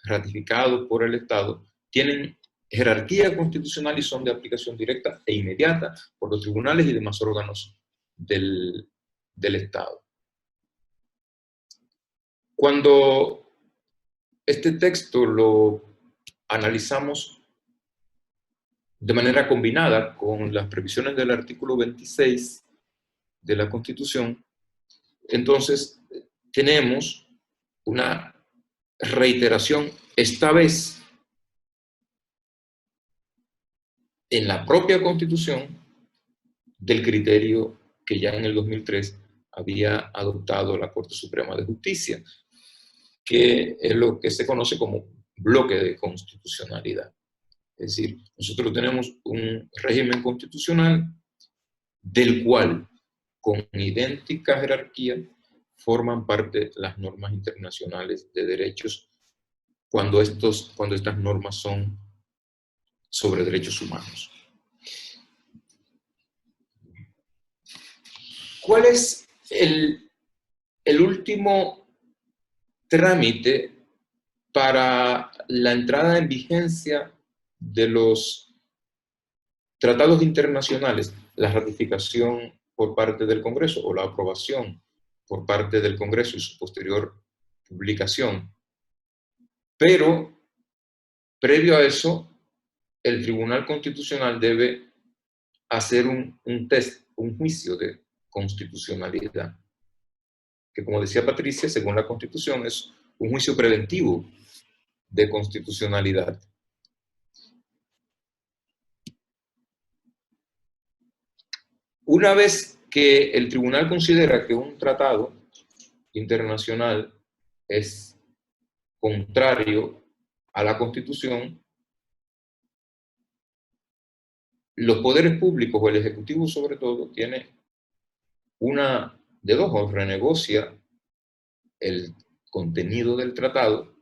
ratificados por el Estado, tienen jerarquía constitucional y son de aplicación directa e inmediata por los tribunales y demás órganos del Estado. Cuando este texto lo analizamos de manera combinada con las previsiones del artículo 26 de la Constitución, entonces tenemos una reiteración, esta vez en la propia Constitución, del criterio que ya en el 2003 había adoptado la Corte Suprema de Justicia, que es lo que se conoce como bloque de constitucionalidad. Es decir, nosotros tenemos un régimen constitucional del cual, con idéntica jerarquía, forman parte las normas internacionales de derechos cuando estas normas son sobre derechos humanos. ¿Cuál es el último trámite para la entrada en vigencia de los tratados internacionales? La ratificación por parte del Congreso o la aprobación por parte del Congreso y su posterior publicación. Pero, previo a eso, el Tribunal Constitucional debe hacer un test, un juicio de constitucionalidad, que, como decía Patricia, según la Constitución es un juicio preventivo de constitucionalidad. Una vez que el tribunal considera que un tratado internacional es contrario a la Constitución, los poderes públicos, o el Ejecutivo sobre todo, tiene una de dos: o renegocia el contenido del tratado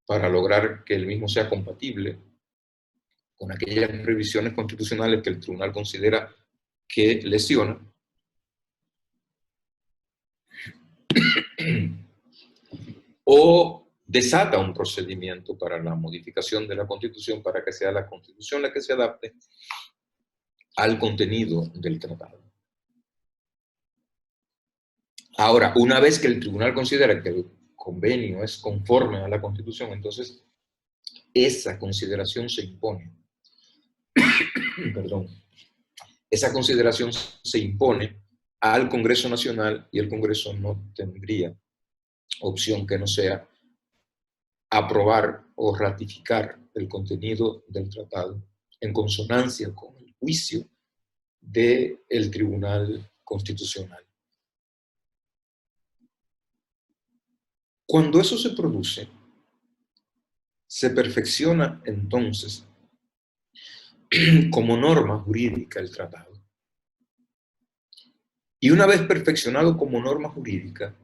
para lograr que el mismo sea compatible con aquellas previsiones constitucionales que el tribunal considera que lesiona, o desata un procedimiento para la modificación de la Constitución para que sea la Constitución la que se adapte al contenido del tratado. Ahora, una vez que el tribunal considera que el convenio es conforme a la Constitución, entonces esa consideración se impone. Perdón. Esa consideración se impone al Congreso Nacional y el Congreso no tendría opción que no sea aprobar o ratificar el contenido del tratado en consonancia con el juicio del Tribunal Constitucional. Cuando eso se produce, se perfecciona entonces como norma jurídica el tratado. Y una vez perfeccionado como norma jurídica,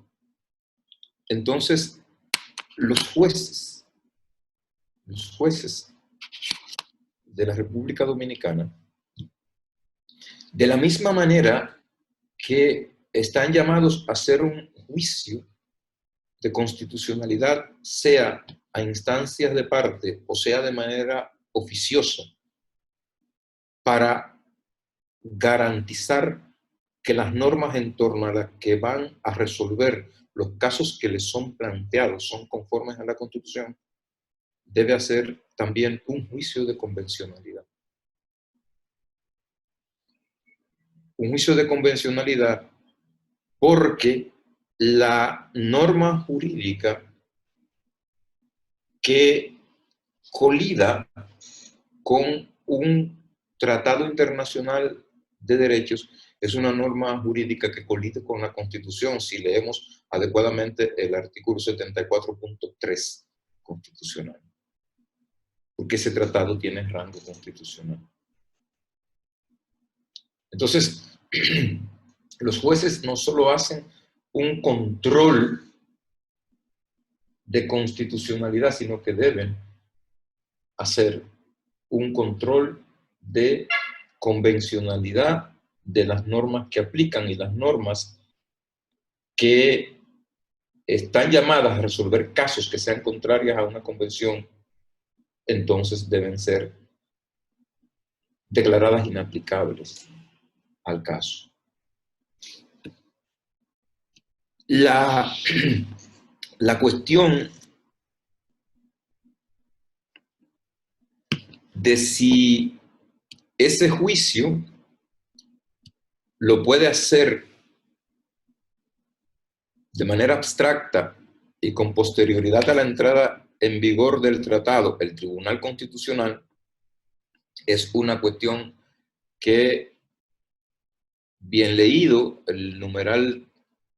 entonces los jueces de la República Dominicana, de la misma manera que están llamados a hacer un juicio de constitucionalidad, sea a instancias de parte o sea de manera oficiosa, para garantizar que las normas en torno a las que van a resolver los casos que les son planteados son conformes a la Constitución, debe hacer también un juicio de convencionalidad. Un juicio de convencionalidad porque la norma jurídica que colida con un tratado internacional de derechos es una norma jurídica que colide con la Constitución, si leemos adecuadamente el artículo 74.3 constitucional, porque ese tratado tiene rango constitucional. Entonces, los jueces no solo hacen un control de constitucionalidad, sino que deben hacer un control de convencionalidad de las normas que aplican, y las normas que están llamadas a resolver casos que sean contrarias a una convención, entonces deben ser declaradas inaplicables al caso. La cuestión de si ese juicio lo puede hacer de manera abstracta y con posterioridad a la entrada en vigor del tratado el Tribunal Constitucional, es una cuestión que, bien leído el numeral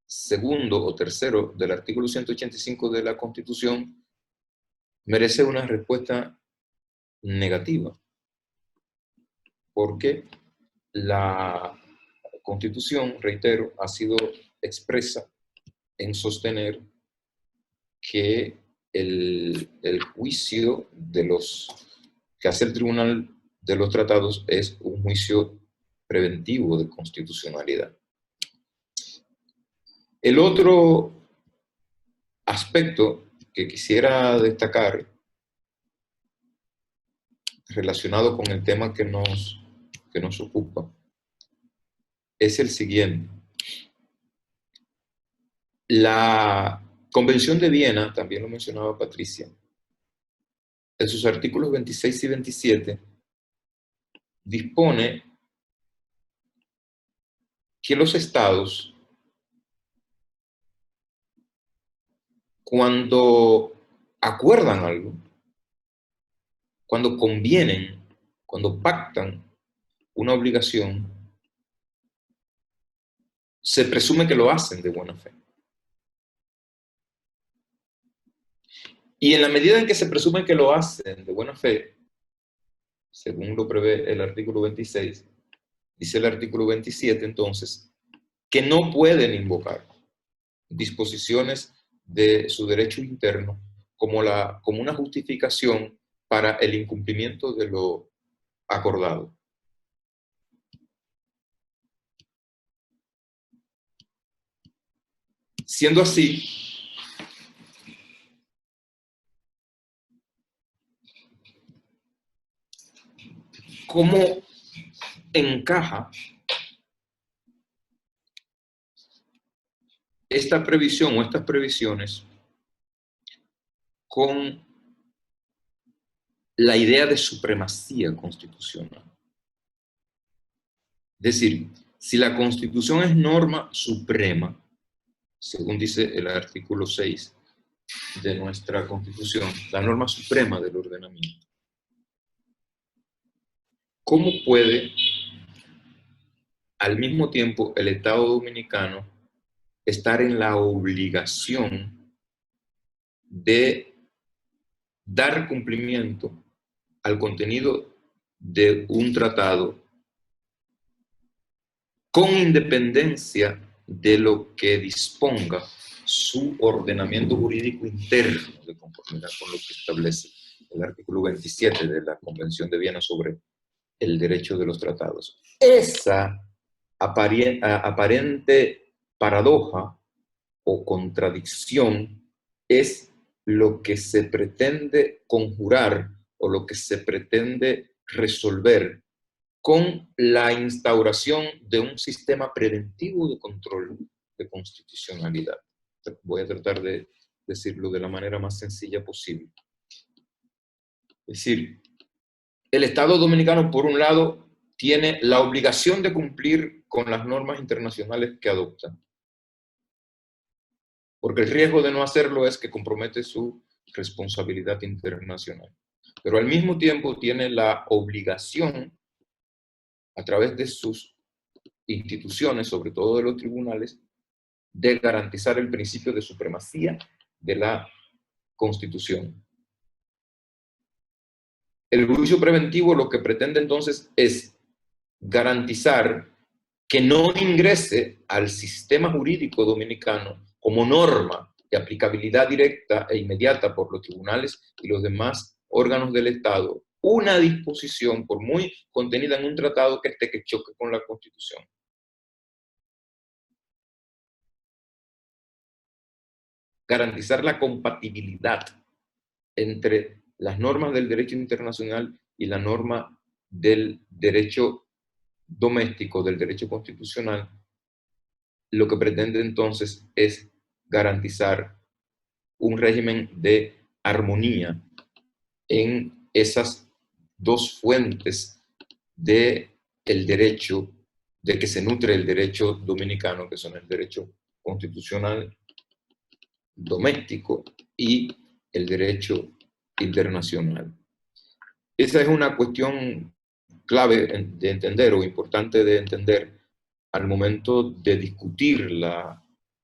segundo o tercero del artículo 185 de la Constitución, merece una respuesta negativa, porque la Constitución, reitero, ha sido expresa en sostener que el juicio que hace el Tribunal de los Tratados es un juicio preventivo de constitucionalidad. El otro aspecto que quisiera destacar relacionado con el tema que nos ocupa es el siguiente. La Convención de Viena, también lo mencionaba Patricia, en sus artículos 26 y 27, dispone que los estados, cuando acuerdan algo, cuando convienen, cuando pactan una obligación, se presume que lo hacen de buena fe. Y en la medida en que se presume que lo hacen de buena fe, según lo prevé el artículo 26, dice el artículo 27 entonces, que no pueden invocar disposiciones de su derecho interno como una justificación para el incumplimiento de lo acordado. Siendo así, ¿cómo encaja esta previsión o estas previsiones con la idea de supremacía constitucional? Es decir, si la Constitución es norma suprema, según dice el artículo 6 de nuestra Constitución, la norma suprema del ordenamiento, ¿cómo puede al mismo tiempo el Estado dominicano estar en la obligación de dar cumplimiento al contenido de un tratado con independencia de lo que disponga su ordenamiento jurídico interno de conformidad con lo que establece el artículo 27 de la Convención de Viena sobre el derecho de los tratados? Esa aparente paradoja o contradicción es lo que se pretende conjurar o lo que se pretende resolver con la instauración de un sistema preventivo de control de constitucionalidad. Voy a tratar de decirlo de la manera más sencilla posible. Es decir, el Estado dominicano, por un lado, tiene la obligación de cumplir con las normas internacionales que adopta, porque el riesgo de no hacerlo es que compromete su responsabilidad internacional. Pero al mismo tiempo tiene la obligación, a través de sus instituciones, sobre todo de los tribunales, de garantizar el principio de supremacía de la Constitución. El juicio preventivo lo que pretende entonces es garantizar que no ingrese al sistema jurídico dominicano como norma de aplicabilidad directa e inmediata por los tribunales y los demás órganos del Estado una disposición, por muy contenida en un tratado, que choque con la Constitución. Garantizar la compatibilidad entre las normas del derecho internacional y la norma del derecho doméstico, del derecho constitucional, lo que pretende entonces es garantizar un régimen de armonía en esas dos fuentes de el derecho, de que se nutre el derecho dominicano, que son el derecho constitucional doméstico y el derecho internacional. Esa es una cuestión clave de entender o importante de entender al momento de discutir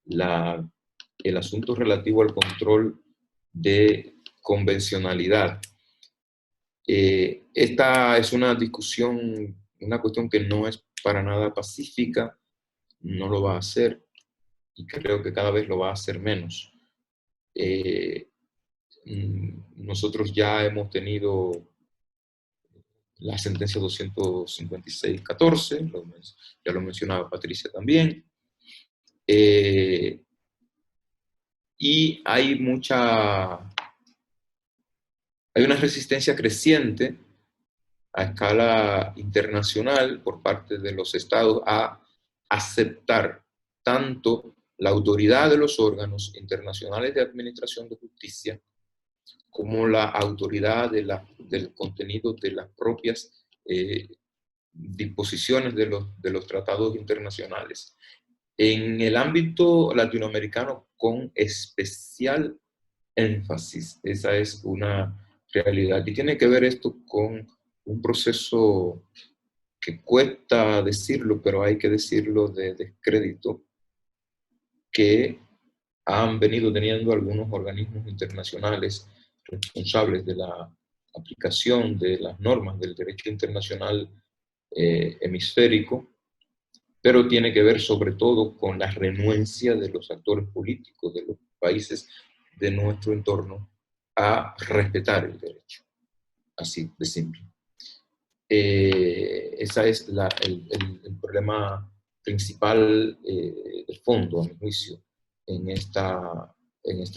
el asunto relativo al control de convencionalidad. Esta es una discusión, una cuestión que no es para nada pacífica, no lo va a hacer y creo que cada vez lo va a hacer menos. Nosotros ya hemos tenido la sentencia 256-14, ya lo mencionaba Patricia también, y hay una resistencia creciente a escala internacional por parte de los estados a aceptar tanto la autoridad de los órganos internacionales de administración de justicia como la autoridad del contenido de las propias disposiciones de los tratados internacionales. En el ámbito latinoamericano, con especial énfasis, esa es una realidad. Y tiene que ver esto con un proceso que cuesta decirlo, pero hay que decirlo, de descrédito, que han venido teniendo algunos organismos internacionales responsables de la aplicación de las normas del derecho internacional hemisférico, pero tiene que ver sobre todo con la renuencia de los actores políticos de los países de nuestro entorno a respetar el derecho, así de simple. Ese es el problema principal de fondo, a mi juicio, en esta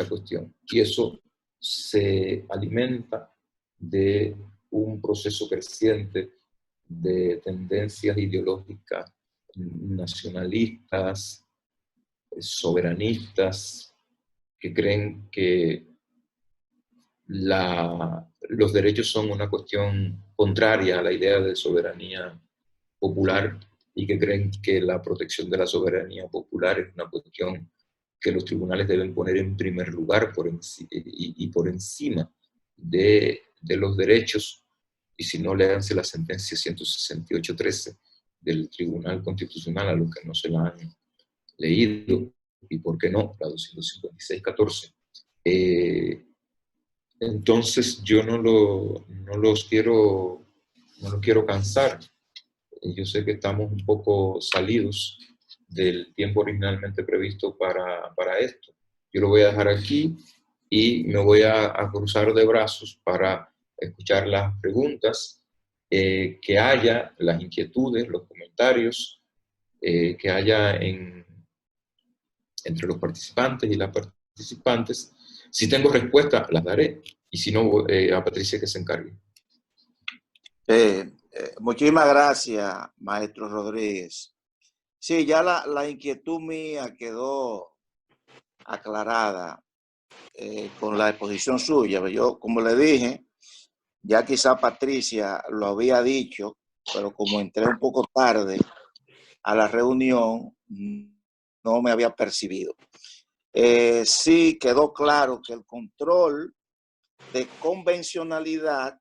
cuestión. Y eso se alimenta de un proceso creciente de tendencias ideológicas nacionalistas, soberanistas, que creen que los derechos son una cuestión contraria a la idea de soberanía popular y que creen que la protección de la soberanía popular es una cuestión que los tribunales deben poner en primer lugar y por encima de los derechos. Y si no, léanse la sentencia 168-13 del Tribunal Constitucional, a los que no se la han leído, y por qué no, la 256-14. Entonces yo no los quiero cansar. Yo sé que estamos un poco salidos del tiempo originalmente previsto para esto. Yo lo voy a dejar aquí y me voy a cruzar de brazos para escuchar las preguntas que haya, las inquietudes, los comentarios que haya entre los participantes y las participantes. Si tengo respuesta, las daré, y si no, a Patricia que se encargue. Muchísimas gracias, maestro Rodríguez. Sí, ya la inquietud mía quedó aclarada con la exposición suya. Yo, como le dije, ya quizá Patricia lo había dicho, pero como entré un poco tarde a la reunión, no me había percibido. Sí quedó claro que el control de convencionalidad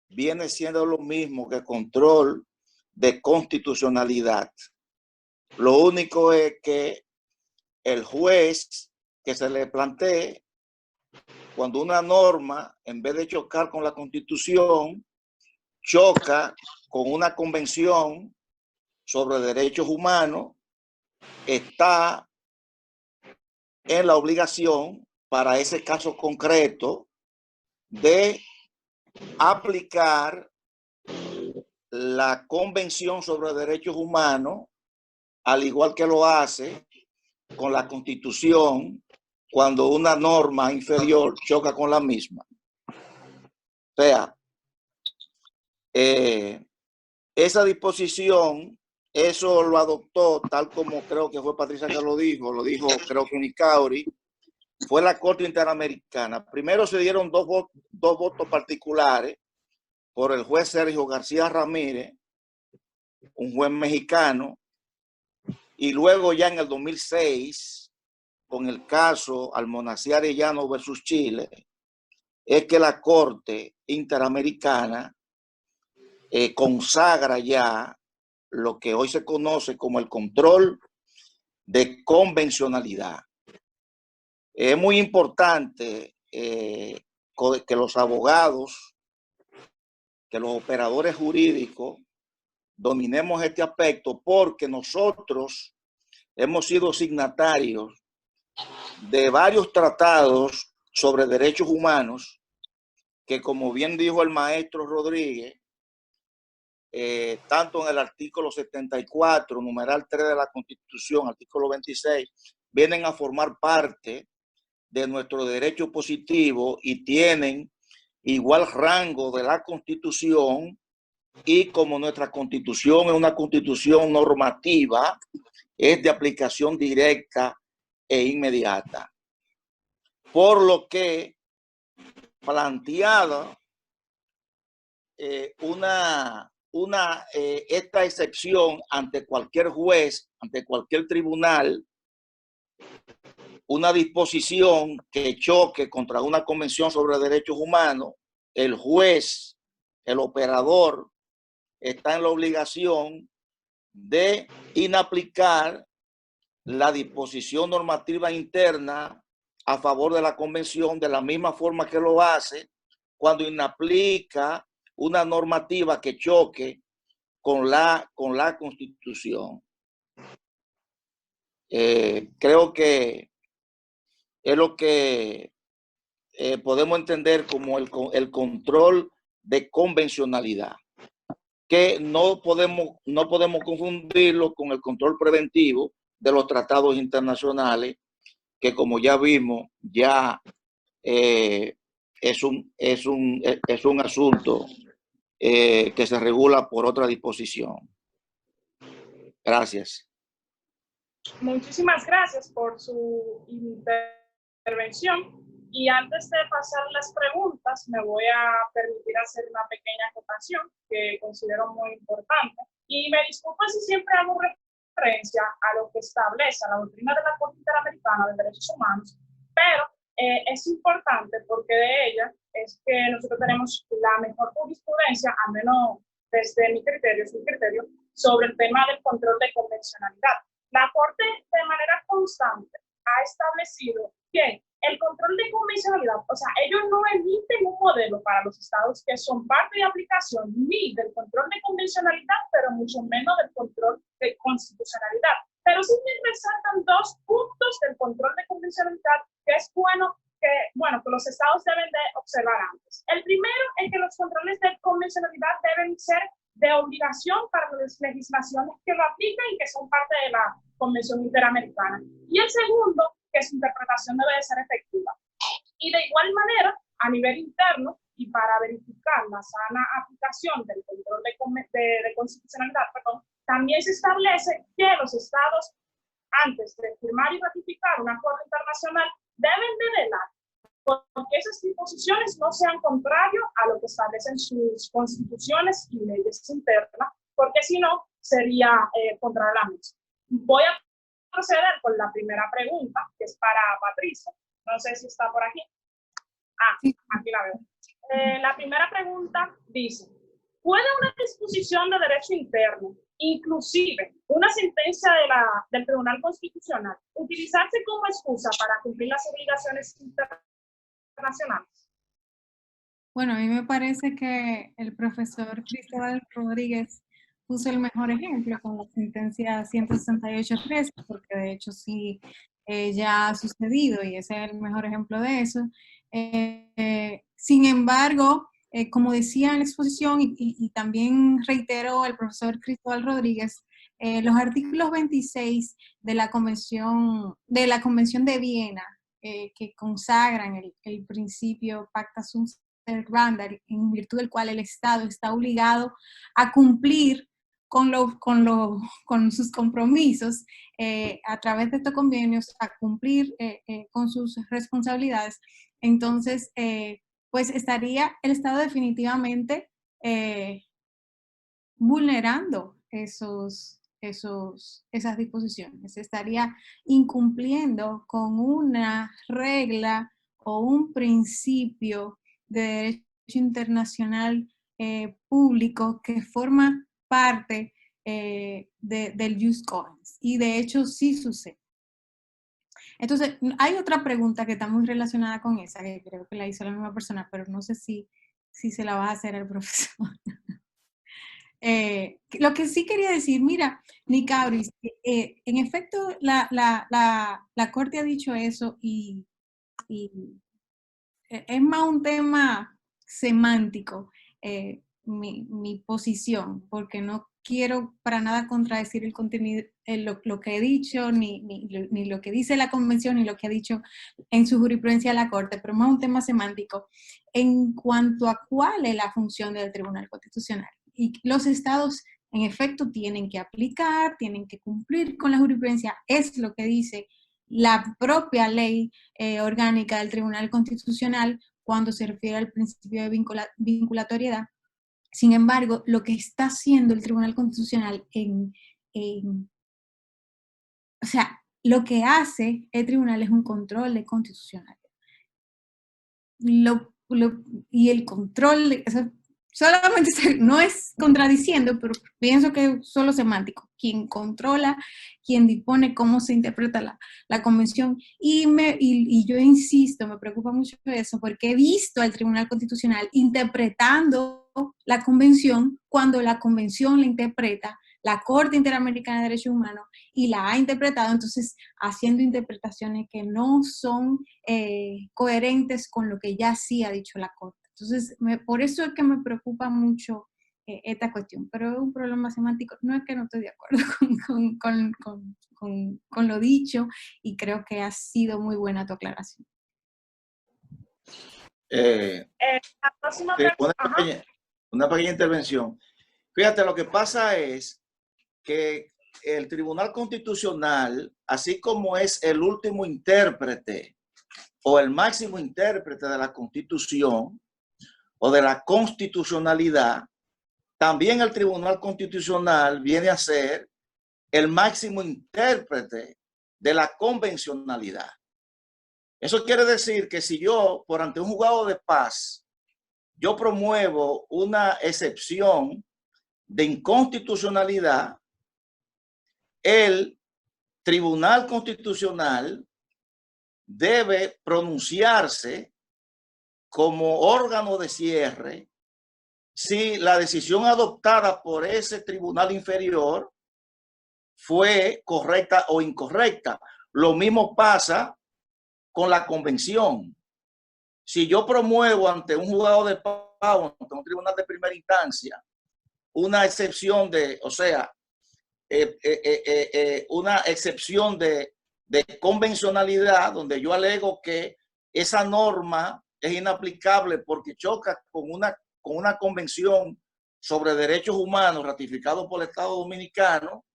viene siendo lo mismo que control de constitucionalidad. Lo único es que el juez que se le plantee, cuando una norma, en vez de chocar con la Constitución, choca con una convención sobre derechos humanos, está en la obligación para ese caso concreto de aplicar la Convención sobre Derechos Humanos, al igual que lo hace con la Constitución cuando una norma inferior choca con la misma. O sea, esa disposición, eso lo adoptó, tal como creo que fue Patricia que lo dijo creo que Nicauri, fue la Corte Interamericana. Primero se dieron dos votos particulares por el juez Sergio García Ramírez, un juez mexicano, y luego ya en el 2006, con el caso Almonacid Arellano versus Chile, es que la Corte Interamericana consagra ya lo que hoy se conoce como el control de convencionalidad. Es muy importante que los abogados, que los operadores jurídicos dominemos este aspecto, porque nosotros hemos sido signatarios de varios tratados sobre derechos humanos que, como bien dijo el maestro Rodríguez, tanto en el artículo 74, numeral 3 de la Constitución, artículo 26, vienen a formar parte de nuestro derecho positivo y tienen igual rango de la Constitución, y como nuestra Constitución es una Constitución normativa, es de aplicación directa e inmediata. Por lo que planteada esta excepción ante cualquier juez, ante cualquier tribunal, una disposición que choque contra una convención sobre derechos humanos, el juez, el operador, está en la obligación de inaplicar la disposición normativa interna a favor de la convención, de la misma forma que lo hace cuando inaplica una normativa que choque con la Constitución. Creo que es lo que podemos entender como el control de convencionalidad, que no podemos confundirlo con el control preventivo de los tratados internacionales, que, como ya vimos, ya es un asunto que se regula por otra disposición. Gracias. Muchísimas gracias por su intervención. Y antes de pasar las preguntas, me voy a permitir hacer una pequeña acotación que considero muy importante. Y me disculpo si siempre hago referencia a lo que establece la doctrina de la Corte Interamericana de Derechos Humanos, pero es importante porque de ella es que nosotros tenemos la mejor jurisprudencia, al menos desde mi criterio, sobre el tema del control de convencionalidad. La Corte de manera constante ha establecido que el control de convencionalidad, o sea, ellos no emiten un modelo para los estados que son parte de aplicación ni del control de convencionalidad, pero mucho menos del control de constitucionalidad. Pero sí me resaltan dos puntos del control de convencionalidad que es bueno que los estados deben de observar antes. El primero es que los controles de convencionalidad deben ser de obligación para las legislaciones que lo aplican y que son parte de la Convención Interamericana. Y el segundo, que su interpretación debe de ser efectiva. Y de igual manera, a nivel interno, y para verificar la sana aplicación del control de constitucionalidad, también se establece que los estados, antes de firmar y ratificar un acuerdo internacional, deben de velar porque esas disposiciones no sean contrarias a lo que establecen sus constituciones y leyes internas, porque si no, sería contra la misma. Voy a proceder con la primera pregunta, que es para Patricia. No sé si está por aquí. Aquí la veo. La primera pregunta dice, ¿puede una disposición de derecho interno, inclusive una sentencia del Tribunal Constitucional, utilizarse como excusa para cumplir las obligaciones internacionales? Bueno, a mí me parece que el profesor Cristóbal Rodríguez puso el mejor ejemplo con la sentencia 168.3, porque de hecho sí ya ha sucedido y ese es el mejor ejemplo de eso. Sin embargo, como decía en la exposición y también reiteró el profesor Cristóbal Rodríguez, los artículos 26 de la Convención de Viena, que consagran el principio pacta sunt servanda, en virtud del cual el Estado está obligado a cumplir con sus compromisos a través de estos convenios, a cumplir con sus responsabilidades. Entonces, pues estaría el Estado definitivamente vulnerando esas disposiciones, se estaría incumpliendo con una regla o un principio de derecho internacional público que forma parte del jus cogens, y de hecho sí sucede. Entonces, hay otra pregunta que está muy relacionada con esa, que creo que la hizo la misma persona, pero no sé si se la va a hacer al profesor. Lo que sí quería decir, mira, Nicauris, en efecto, la Corte ha dicho eso y es más un tema semántico, mi posición, porque no quiero para nada contradecir el contenido, lo que he dicho, ni lo que dice la Convención, ni lo que ha dicho en su jurisprudencia la Corte, pero más un tema semántico en cuanto a cuál es la función del Tribunal Constitucional. Y los estados, en efecto, tienen que aplicar, tienen que cumplir con la jurisprudencia, es lo que dice la propia ley orgánica del Tribunal Constitucional cuando se refiere al principio de vinculatoriedad. Sin embargo, lo que está haciendo el Tribunal Constitucional o sea, lo que hace el tribunal es un control de constitucionalidad. Y el control, solamente no es contradiciendo, pero pienso que es solo semántico. Quien controla, quien dispone cómo se interpreta la convención. Y yo insisto, me preocupa mucho eso, porque he visto al Tribunal Constitucional interpretando la convención cuando la convención la interpreta la Corte Interamericana de Derechos Humanos y la ha interpretado, entonces haciendo interpretaciones que no son coherentes con lo que ya sí ha dicho la Corte. Entonces, por eso es que me preocupa mucho esta cuestión, pero es un problema semántico. No es que no estoy de acuerdo con lo dicho, y creo que ha sido muy buena tu aclaración. La próxima una pequeña intervención. Fíjate, lo que pasa es que el Tribunal Constitucional, así como es el último intérprete o el máximo intérprete de la Constitución o de la constitucionalidad, también el Tribunal Constitucional viene a ser el máximo intérprete de la convencionalidad. Eso quiere decir que si yo, por ante un juzgado de paz, yo promuevo una excepción de inconstitucionalidad, el Tribunal Constitucional debe pronunciarse como órgano de cierre si la decisión adoptada por ese tribunal inferior fue correcta o incorrecta. Lo mismo pasa con la convención. Si yo promuevo ante un juzgado de paz, ante un tribunal de primera instancia, una excepción de, o sea, una excepción de convencionalidad, donde yo alego que esa norma es inaplicable porque choca con una convención sobre derechos humanos ratificado por el Estado Dominicano,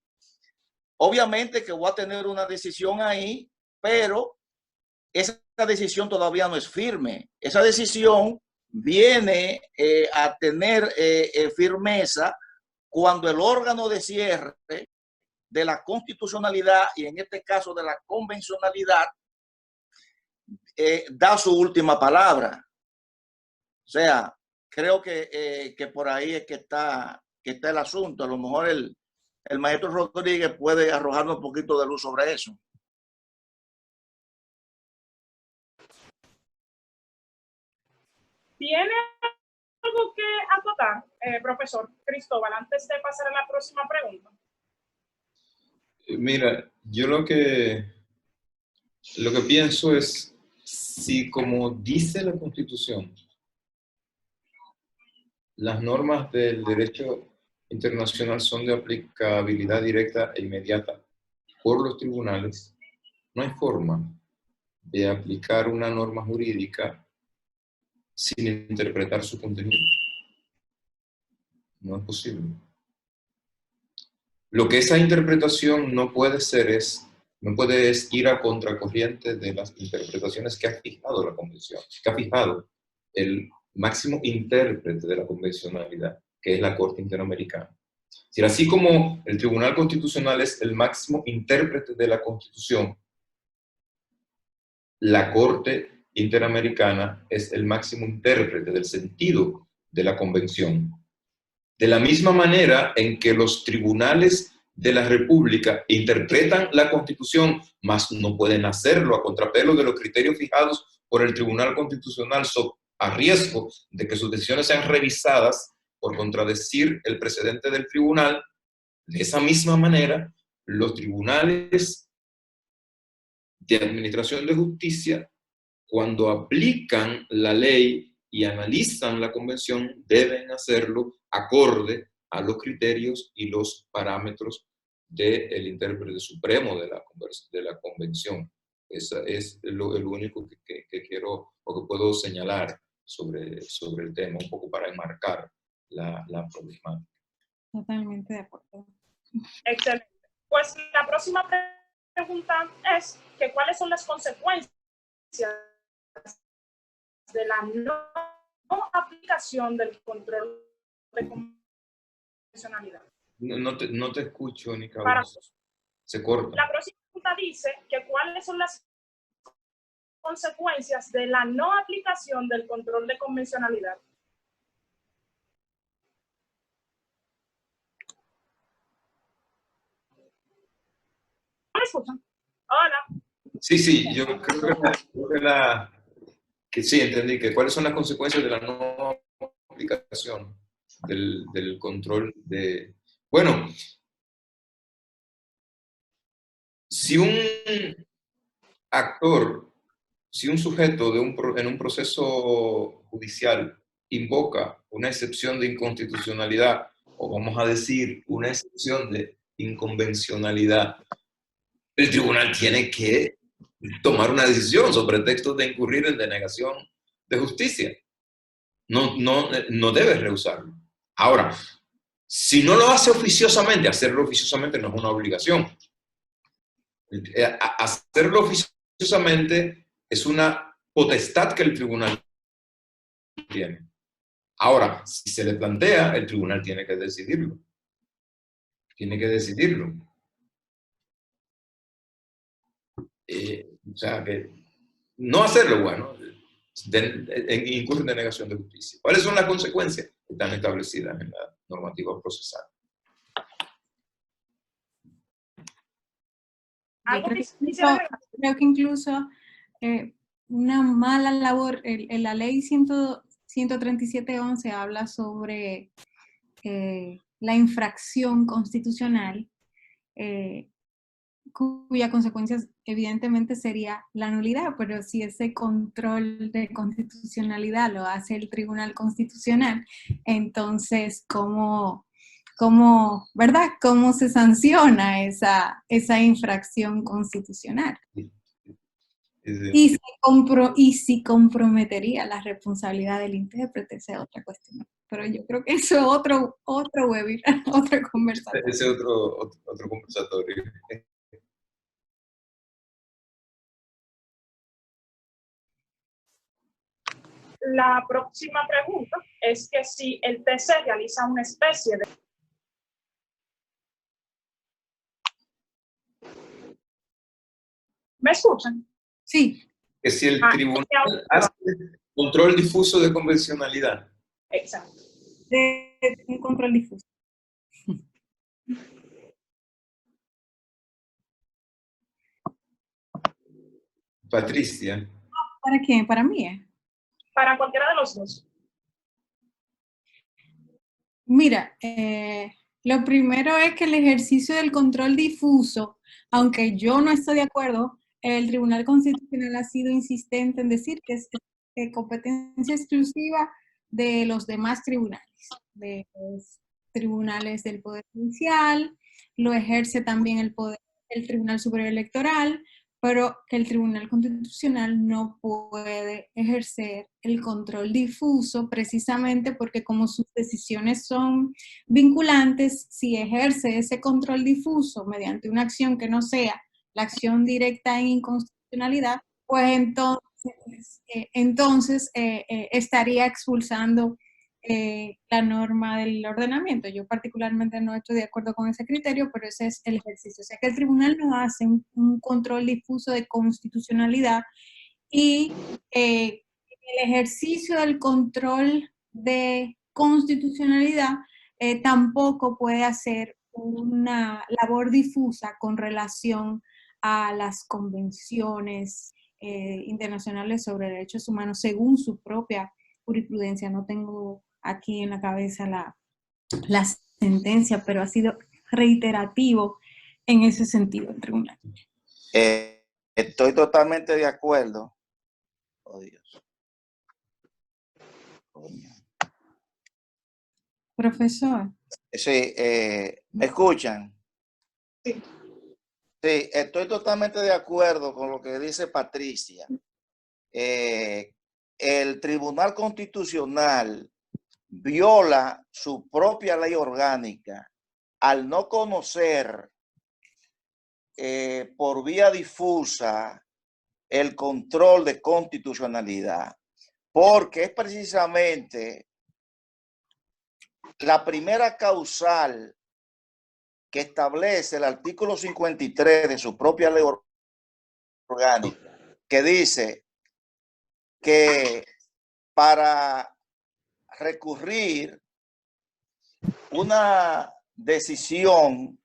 obviamente que voy a tener una decisión ahí, pero esa decisión todavía no es firme. Esa decisión viene a tener firmeza cuando el órgano de cierre de la constitucionalidad, y en este caso de la convencionalidad, da su última palabra. O sea, creo que por ahí es que está el asunto. A lo mejor el maestro Rodríguez puede arrojarnos un poquito de luz sobre eso. ¿Tiene algo que acotar, profesor Cristóbal, antes de pasar a la próxima pregunta? Mira, yo lo que pienso es, si como dice la Constitución, las normas del derecho internacional son de aplicabilidad directa e inmediata por los tribunales, no hay forma de aplicar una norma jurídica sin interpretar su contenido. No es posible. Lo que esa interpretación no puede ir a contracorriente de las interpretaciones que ha fijado la Convención, que ha fijado el máximo intérprete de la convencionalidad, que es la Corte Interamericana. Es decir, así como el Tribunal Constitucional es el máximo intérprete de la Constitución, la Corte Interamericana es el máximo intérprete del sentido de la Convención. De la misma manera en que los tribunales de la República interpretan la Constitución, mas no pueden hacerlo a contrapelo de los criterios fijados por el Tribunal Constitucional, a riesgo de que sus decisiones sean revisadas por contradecir el precedente del tribunal. De esa misma manera, los tribunales de administración de justicia, cuando aplican la ley y analizan la convención, deben hacerlo acorde a los criterios y los parámetros del intérprete supremo de la convención. Esa es el único que quiero o que puedo señalar sobre el tema, un poco para enmarcar la problemática. Totalmente de acuerdo. Excelente. Pues la próxima pregunta es que ¿cuáles son las consecuencias de la no aplicación del control de convencionalidad? No te escucho, ni cabrón. Se corta. La próxima pregunta dice que ¿cuáles son las consecuencias de la no aplicación del control de convencionalidad? ¿Me escuchan? Hola. Sí, yo creo que sí, entendí que cuáles son las consecuencias de la no aplicación del control de... Bueno, si un actor, si un sujeto en un proceso judicial invoca una excepción de inconstitucionalidad, o vamos a decir una excepción de inconvencionalidad, el tribunal tiene que tomar una decisión sobre textos de incurrir en denegación de justicia. No debe rehusarlo. Ahora, si no lo hace oficiosamente, hacerlo oficiosamente no es una obligación. Hacerlo oficiosamente es una potestad que el tribunal tiene. Ahora, si se le plantea, el tribunal tiene que decidirlo. Tiene que decidirlo. O sea, que no hacerlo, bueno, incurre en denegación de justicia. ¿Cuáles son las consecuencias que están establecidas en la normativa procesal? Creo que incluso una mala labor, en la ley 137.11 habla sobre la infracción constitucional, cuya consecuencia evidentemente sería la nulidad, pero si ese control de constitucionalidad lo hace el Tribunal Constitucional, entonces, ¿cómo se sanciona esa infracción constitucional? Y si comprometería la responsabilidad del intérprete, esa es otra cuestión. Pero yo creo que eso es otro webinar, otro conversatorio. Ese es otro conversatorio. La próxima pregunta es que si el TC realiza una especie de... ¿Me escuchan? Sí. Que si el tribunal hace control difuso de convencionalidad. Exacto. De un control difuso. Patricia. ¿Para quién? ¿Para mí? Para cualquiera de los dos. Mira, lo primero es que el ejercicio del control difuso, aunque yo no estoy de acuerdo, el Tribunal Constitucional ha sido insistente en decir que es competencia exclusiva de los demás tribunales, de los tribunales del Poder Judicial, lo ejerce también el Tribunal Superior Electoral, pero que el Tribunal Constitucional no puede ejercer el control difuso precisamente porque como sus decisiones son vinculantes, si ejerce ese control difuso mediante una acción que no sea la acción directa en inconstitucionalidad, pues entonces entonces estaría expulsando la norma del ordenamiento. Yo particularmente no estoy de acuerdo con ese criterio, pero ese es el ejercicio. O sea que el tribunal no hace un control difuso de constitucionalidad y el ejercicio del control de constitucionalidad tampoco puede hacer una labor difusa con relación a las convenciones internacionales sobre derechos humanos según su propia jurisprudencia. No tengo aquí en la cabeza la sentencia, pero ha sido reiterativo en ese sentido el tribunal. Estoy totalmente de acuerdo. Oh, Dios. Coño. Profesor. Sí, ¿me escuchan? Sí. Sí, estoy totalmente de acuerdo con lo que dice Patricia. El Tribunal Constitucional viola su propia ley orgánica al no conocer por vía difusa el control de constitucionalidad, porque es precisamente la primera causal que establece el artículo 53 de su propia ley orgánica, que dice que para recurrir una decisión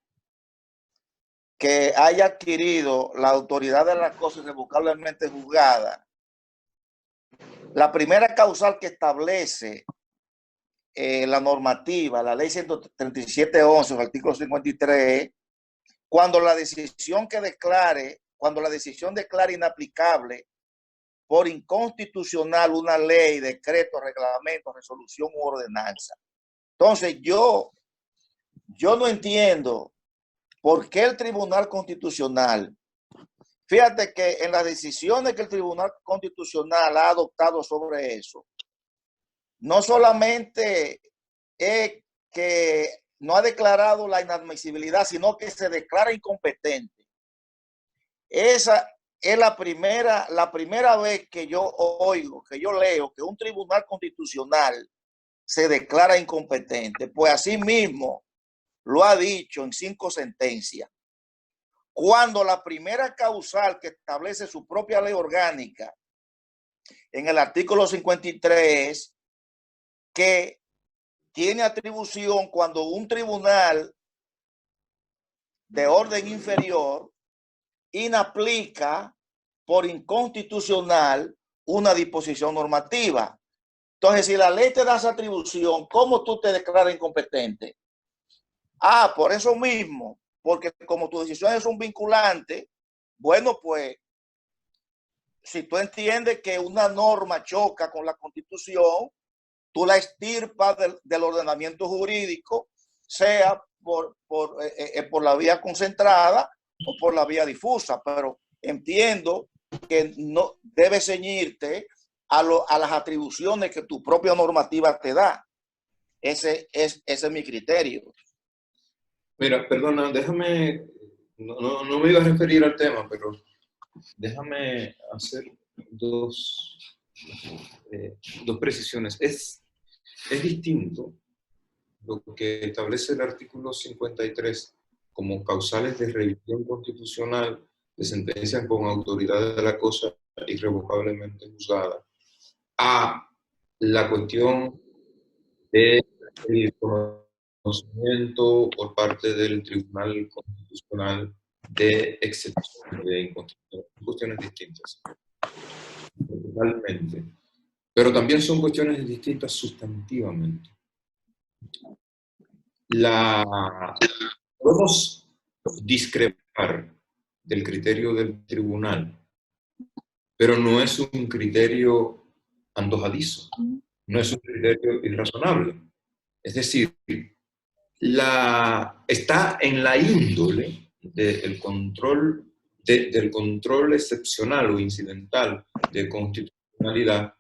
que haya adquirido la autoridad de la cosa irrevocablemente juzgada, la primera causal que establece la normativa, la ley 137.11, el artículo 53, cuando la decisión declare inaplicable por inconstitucional una ley, decreto, reglamento, resolución u ordenanza. Entonces yo no entiendo por qué el Tribunal Constitucional, fíjate que en las decisiones que el Tribunal Constitucional ha adoptado sobre eso, no solamente es que no ha declarado la inadmisibilidad, sino que se declara incompetente. Esa es la primera vez que yo oigo, que yo leo que un tribunal constitucional se declara incompetente. Pues así mismo lo ha dicho en 5 sentencias. Cuando la primera causal que establece su propia ley orgánica en el artículo 53 que tiene atribución cuando un tribunal de orden inferior inaplica por inconstitucional una disposición normativa. Entonces, si la ley te da esa atribución, ¿cómo tú te declaras incompetente? Por eso mismo, porque como tus decisiones son vinculantes, bueno, pues, si tú entiendes que una norma choca con la Constitución, tú la extirpas del ordenamiento jurídico, sea por la vía concentrada o por la vía difusa, pero entiendo que no debes ceñirte a las atribuciones que tu propia normativa te da. Ese es mi criterio. Mira, perdona, déjame, no me iba a referir al tema, pero déjame hacer dos precisiones. Es distinto lo que establece el artículo 53 como causales de revisión constitucional de sentencias con autoridad de la cosa irrevocablemente juzgada a la cuestión de conocimiento por parte del Tribunal Constitucional de excepción de inconstitucionalidad. Son cuestiones distintas, totalmente. Pero también son cuestiones distintas sustantivamente. Podemos discrepar del criterio del tribunal, pero no es un criterio antojadizo, no es un criterio irrazonable. Es decir, está en la índole del control excepcional o incidental de constitucionalidad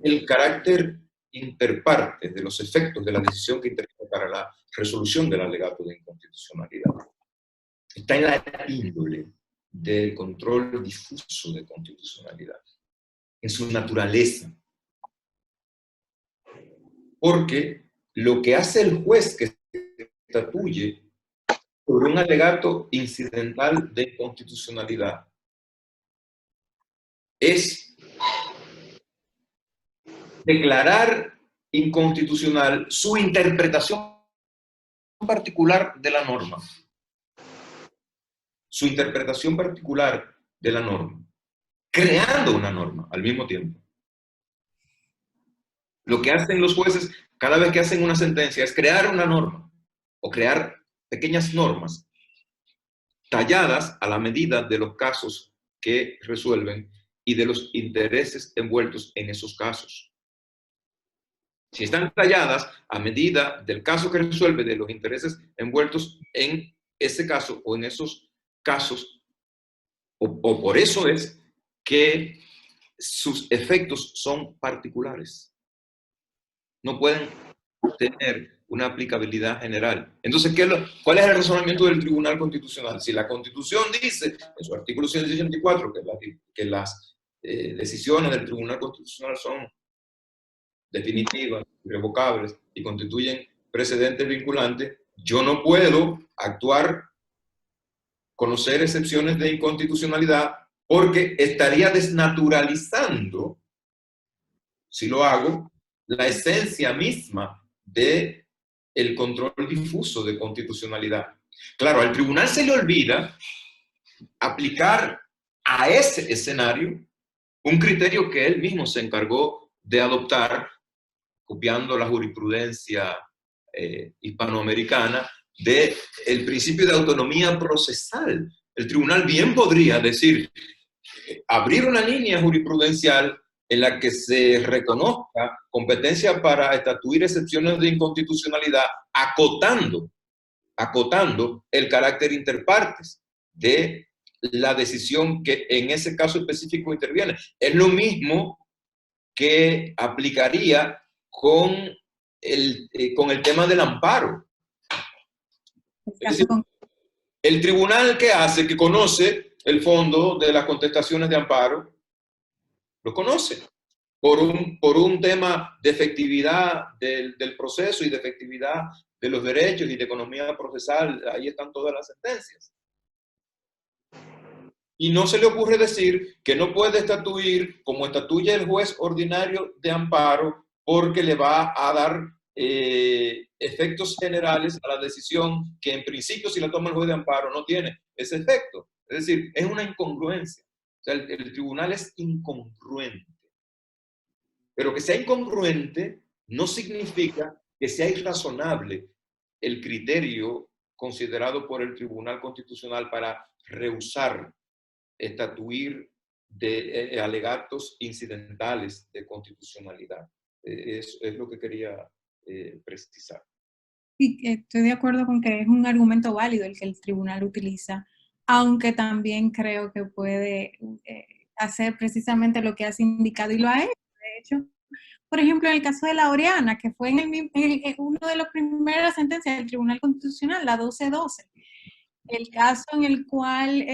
el carácter interparte de los efectos de la decisión que interviene para la resolución del alegato de inconstitucionalidad. Está en la índole del control difuso de constitucionalidad, en su naturaleza. Porque lo que hace el juez que estatuye sobre un alegato incidental de inconstitucionalidad es declarar inconstitucional su interpretación particular de la norma. Su interpretación particular de la norma, creando una norma al mismo tiempo. Lo que hacen los jueces cada vez que hacen una sentencia es crear una norma o crear pequeñas normas talladas a la medida de los casos que resuelven y de los intereses envueltos en esos casos. Si están talladas a medida del caso que resuelve, de los intereses envueltos en ese caso o en esos casos, o por eso es que sus efectos son particulares. No pueden tener una aplicabilidad general. Entonces, ¿cuál es el razonamiento del Tribunal Constitucional? Si la Constitución dice, en su artículo 164, que las decisiones del Tribunal Constitucional son definitivas, irrevocables y constituyen precedentes vinculantes, yo no puedo actuar, conocer excepciones de inconstitucionalidad, porque estaría desnaturalizando, si lo hago, la esencia misma del control difuso de constitucionalidad. Claro, al tribunal se le olvida aplicar a ese escenario un criterio que él mismo se encargó de adoptar, copiando la jurisprudencia hispanoamericana, del principio de autonomía procesal. El tribunal bien podría decir, abrir una línea jurisprudencial en la que se reconozca competencia para estatuir excepciones de inconstitucionalidad, acotando el carácter interpartes de la decisión que en ese caso específico interviene. Es lo mismo que aplicaría con el tema del amparo. Es decir, el tribunal que hace, que conoce el fondo de las contestaciones de amparo, lo conoce por un tema de efectividad del proceso y de efectividad de los derechos y de economía procesal. Ahí están todas las sentencias. Y no se le ocurre decir que no puede estatuir como estatuye el juez ordinario de amparo, porque le va a dar efectos generales a la decisión que en principio, si la toma el juez de amparo, no tiene ese efecto. Es decir, es una incongruencia. O sea, el tribunal es incongruente. Pero que sea incongruente no significa que sea irrazonable el criterio considerado por el Tribunal Constitucional para rehusar estatuir de alegatos incidentales de constitucionalidad. Es lo que quería precisar. Sí, estoy de acuerdo con que es un argumento válido el que el tribunal utiliza, aunque también creo que puede hacer precisamente lo que has indicado y lo ha hecho. De hecho, por ejemplo, en el caso de Laureana, que fue en uno de las primeras sentencias del Tribunal Constitucional, la 1212, el caso en el cual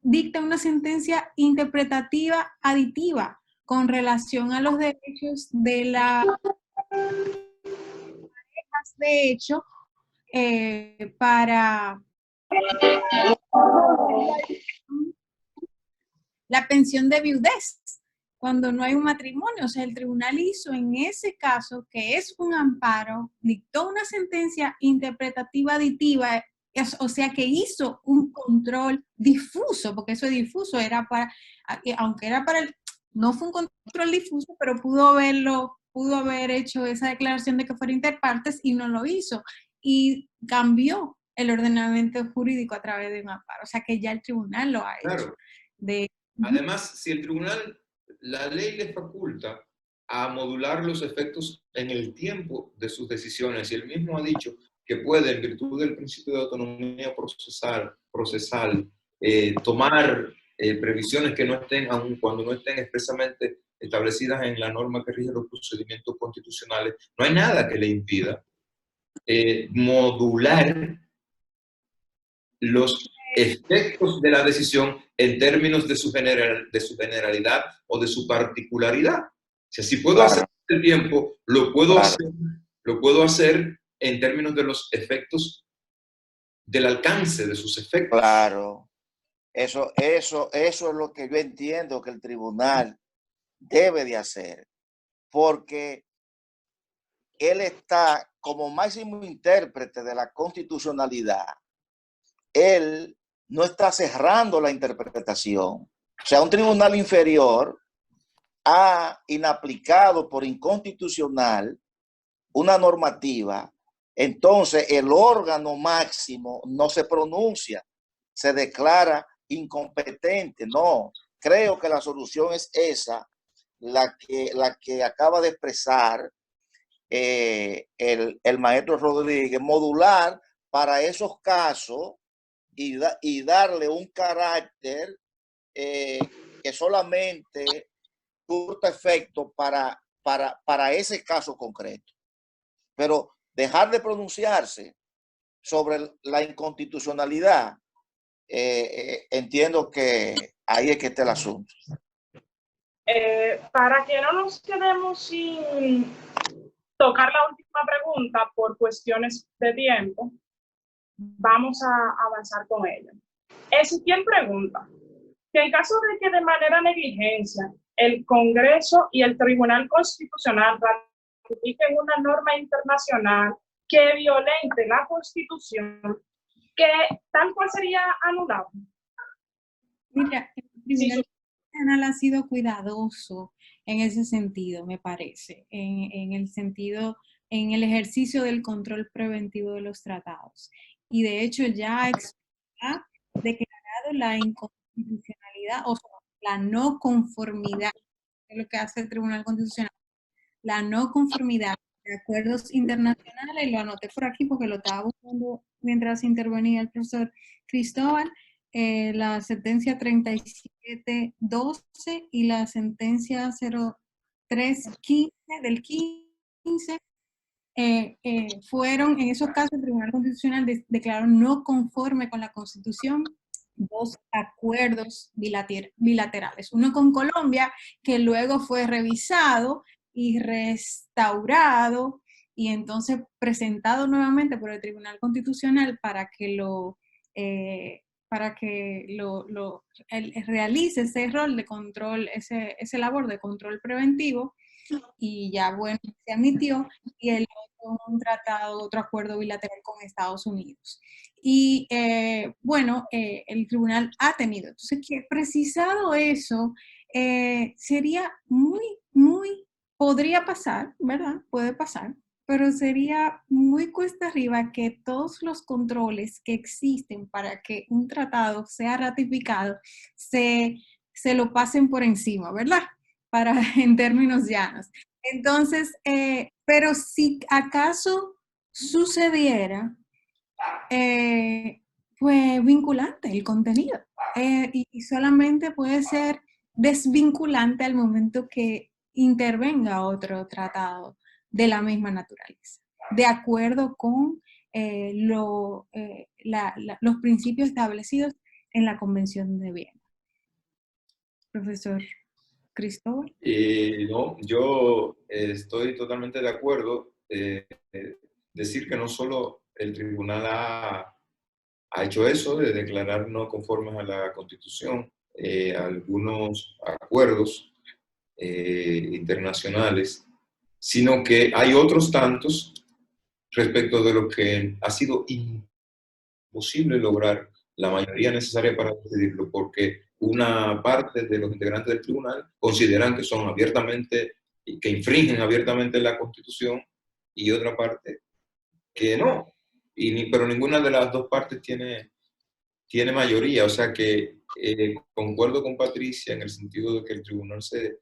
dicta una sentencia interpretativa aditiva con relación a los derechos de las parejas de hecho para la pensión de viudez cuando no hay un matrimonio. O sea, el tribunal hizo en ese caso, que es un amparo, dictó una sentencia interpretativa aditiva, o sea que hizo un control difuso, porque eso es difuso, era para, aunque era para no fue un control difuso, pero pudo haber hecho esa declaración de que fuera interpartes y no lo hizo. Y cambió el ordenamiento jurídico a través de un amparo. O sea que ya el tribunal lo ha hecho. Claro. Además, si el tribunal, la ley le faculta a modular los efectos en el tiempo de sus decisiones, y él mismo ha dicho que puede, en virtud del principio de autonomía procesal, tomar previsiones que no estén, aun cuando no estén expresamente establecidas en la norma que rige los procedimientos constitucionales, no hay nada que le impida modular los efectos de la decisión en términos de su generalidad o de su particularidad. O sea, si puedo hacer el tiempo, lo puedo hacer en términos de los efectos, del alcance de sus efectos. Claro. Eso es lo que yo entiendo que el tribunal debe de hacer, porque él está como máximo intérprete de la constitucionalidad. Él no está cerrando la interpretación. O sea, un tribunal inferior ha inaplicado por inconstitucional una normativa, entonces el órgano máximo no se pronuncia, se declara incompetente. No, creo que la solución es esa, la que acaba de expresar el maestro Rodríguez, modular para esos casos y darle un carácter que solamente surta efecto para ese caso concreto. Pero dejar de pronunciarse sobre la inconstitucionalidad, entiendo que ahí es que está el asunto. Para que no nos quedemos sin tocar la última pregunta por cuestiones de tiempo, vamos a avanzar con ella. Ezequiel pregunta que en caso de que de manera negligencia el Congreso y el Tribunal Constitucional ratifiquen una norma internacional que violente la Constitución, que tal cual sería anulado. Mira, el Tribunal Constitucional ha sido cuidadoso en ese sentido, me parece, en el sentido, en el ejercicio del control preventivo de los tratados. Y de hecho ya ha declarado la inconstitucionalidad, o sea, la no conformidad, es lo que hace el Tribunal Constitucional, la no conformidad de acuerdos internacionales, y lo anoté por aquí porque lo estaba buscando mientras intervenía el profesor Cristóbal, la sentencia 3712 y la sentencia 0315 del 15, fueron, en esos casos, el Tribunal Constitucional declaró no conforme con la Constitución 2 acuerdos bilaterales. Uno con Colombia, que luego fue revisado y restaurado y entonces presentado nuevamente por el Tribunal Constitucional para que realice ese rol de control, ese labor de control preventivo, y ya, bueno, se admitió, y el otro, un tratado, otro acuerdo bilateral con Estados Unidos. Y bueno, el tribunal ha tenido. Entonces, que precisado eso, sería podría pasar, ¿verdad? Puede pasar, pero sería muy cuesta arriba que todos los controles que existen para que un tratado sea ratificado se lo pasen por encima, ¿verdad? En términos llanos. Entonces, pero si acaso sucediera, pues vinculante el contenido, y solamente puede ser desvinculante al momento que intervenga otro tratado de la misma naturaleza, de acuerdo con los principios establecidos en la Convención de Viena. Profesor Cristóbal. No, yo estoy totalmente de acuerdo. Decir que no solo el tribunal ha hecho eso de declarar no conformes a la Constitución algunos acuerdos internacionales, sino que hay otros tantos respecto de lo que ha sido imposible lograr la mayoría necesaria para decidirlo, porque una parte de los integrantes del tribunal consideran que son abiertamente, que infringen abiertamente la Constitución, y otra parte que no. Pero ninguna de las dos partes tiene mayoría. O sea que concuerdo con Patricia en el sentido de que el tribunal se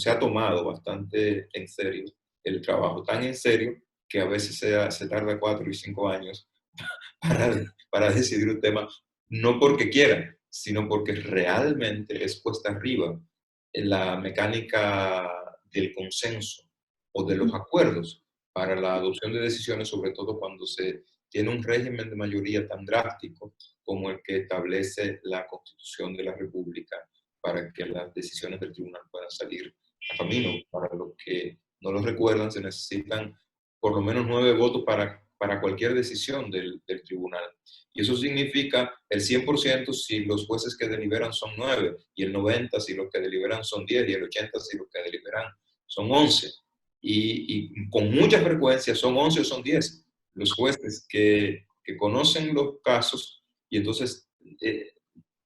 ha tomado bastante en serio el trabajo, tan en serio que a veces se tarda 4 y 5 años para decidir un tema, no porque quiera, sino porque realmente es cuesta arriba en la mecánica del consenso o de los acuerdos para la adopción de decisiones, sobre todo cuando se tiene un régimen de mayoría tan drástico como el que establece la Constitución de la República para que las decisiones del tribunal puedan salir a camino. Para los que no lo recuerdan, se necesitan por lo menos 9 votos para cualquier decisión del tribunal. Y eso significa el 100% si los jueces que deliberan son 9, y el 90% si los que deliberan son 10, y el 80% si los que deliberan son 11. Y con mucha frecuencia son 11 o son 10 los jueces que conocen los casos, y entonces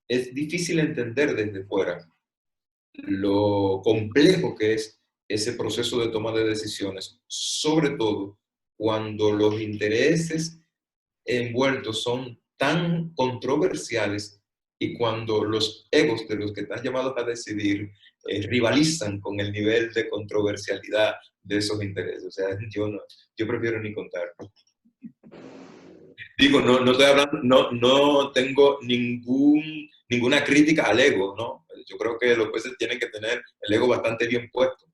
es difícil entender desde fuera lo complejo que es ese proceso de toma de decisiones, sobre todo cuando los intereses envueltos son tan controversiales y cuando los egos de los que están llamados a decidir rivalizan con el nivel de controversialidad de esos intereses. O sea, yo prefiero ni contar. Digo, no estoy hablando, no tengo ninguna crítica al ego, ¿no? Yo creo que los jueces tienen que tener el ego bastante bien puesto.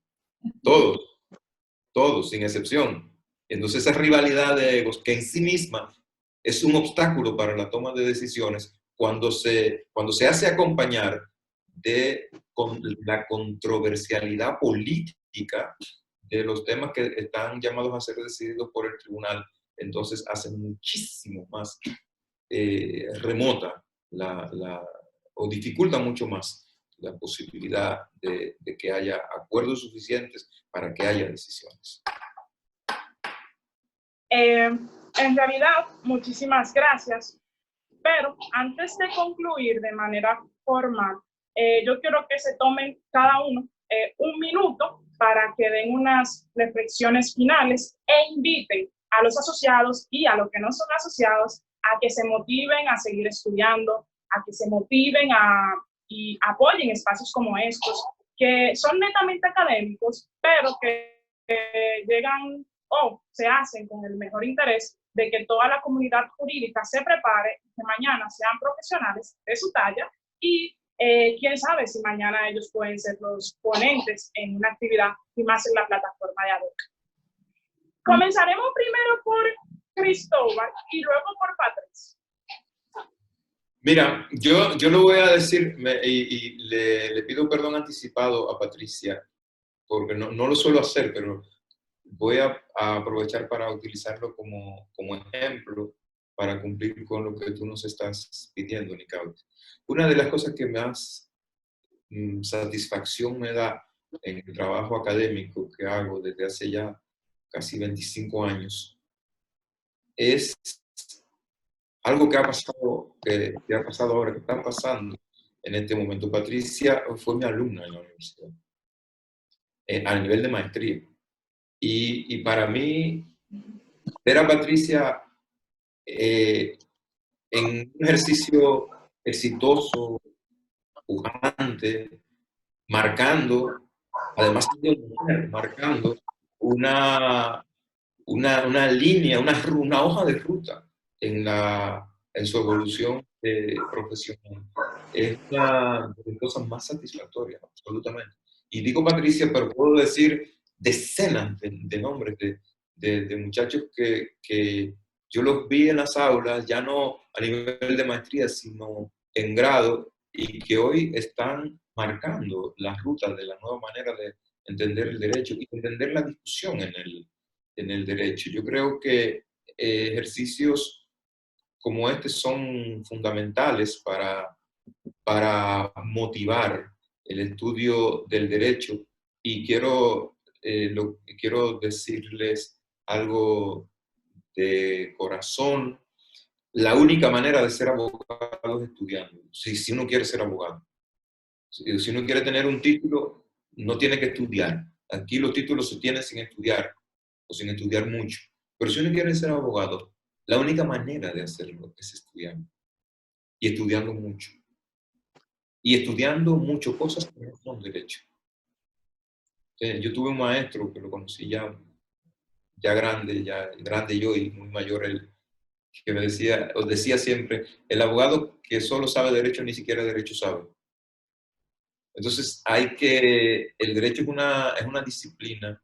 Todos, sin excepción. Entonces esa rivalidad de egos, que en sí misma es un obstáculo para la toma de decisiones, cuando se hace acompañar con la controversialidad política de los temas que están llamados a ser decididos por el tribunal, entonces hace muchísimo más remota o dificulta mucho más la posibilidad de que haya acuerdos suficientes para que haya decisiones. En realidad, muchísimas gracias, pero antes de concluir de manera formal, yo quiero que se tomen cada uno un minuto para que den unas reflexiones finales e inviten a los asociados y a los que no son asociados a que se motiven a seguir estudiando, a que se motiven y apoyen espacios como estos, que son netamente académicos, pero que llegan o se hacen con el mejor interés de que toda la comunidad jurídica se prepare, que mañana sean profesionales de su talla y quién sabe si mañana ellos pueden ser los ponentes en una actividad y más en la plataforma de ADOC. Comenzaremos primero por Cristóbal y luego por Patricia. Mira, yo lo voy a decir y le pido perdón anticipado a Patricia, porque no lo suelo hacer, pero voy a aprovechar para utilizarlo como ejemplo para cumplir con lo que tú nos estás pidiendo, Nicaut. Una de las cosas que más satisfacción me da en el trabajo académico que hago desde hace ya casi 25 años es algo que ha pasado ahora, que está pasando en este momento. Patricia fue mi alumna en la universidad, a nivel de maestría. Y para mí, ver a Patricia en un ejercicio exitoso, pujante, marcando, además marcando una línea, una hoja de ruta en su evolución profesional. Es una de las cosas más satisfactorias, absolutamente. Y digo Patricia, pero puedo decir decenas de nombres de muchachos que yo los vi en las aulas, ya no a nivel de maestría, sino en grado, y que hoy están marcando las rutas de la nueva manera de entender el derecho y entender la discusión en el derecho. Yo creo que ejercicios como este son fundamentales para motivar el estudio del derecho, y quiero decirles algo de corazón. La única manera de ser abogado es estudiando, si uno quiere ser abogado. Si uno quiere tener un título, no tiene que estudiar. Aquí los títulos se tienen sin estudiar, o sin estudiar mucho. Pero si uno quiere ser abogado, la única manera de hacerlo es estudiando. Y estudiando mucho. Y estudiando mucho cosas que no son derecho. Yo tuve un maestro que lo conocí ya grande yo y muy mayor él, que me decía siempre, el abogado que solo sabe derecho ni siquiera derecho sabe. Entonces el derecho es una disciplina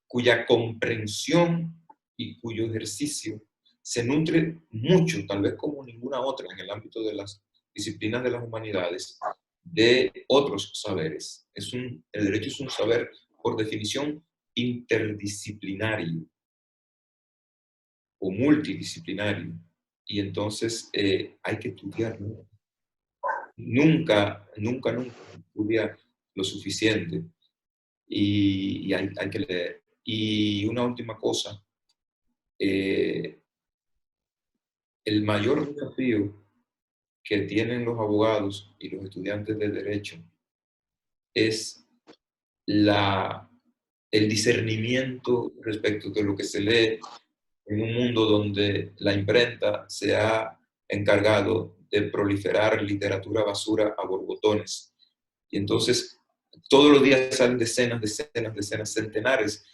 cuya comprensión y cuyo ejercicio se nutre mucho, tal vez como ninguna otra en el ámbito de las disciplinas de las humanidades, de otros saberes. El derecho es un saber, por definición, interdisciplinario o multidisciplinario. Y entonces hay que estudiarlo. Nunca estudia lo suficiente. Y hay que leer. Y una última cosa, el mayor desafío que tienen los abogados y los estudiantes de derecho es el discernimiento respecto de lo que se lee en un mundo donde la imprenta se ha encargado de proliferar literatura basura a borbotones. Y entonces todos los días salen decenas, centenares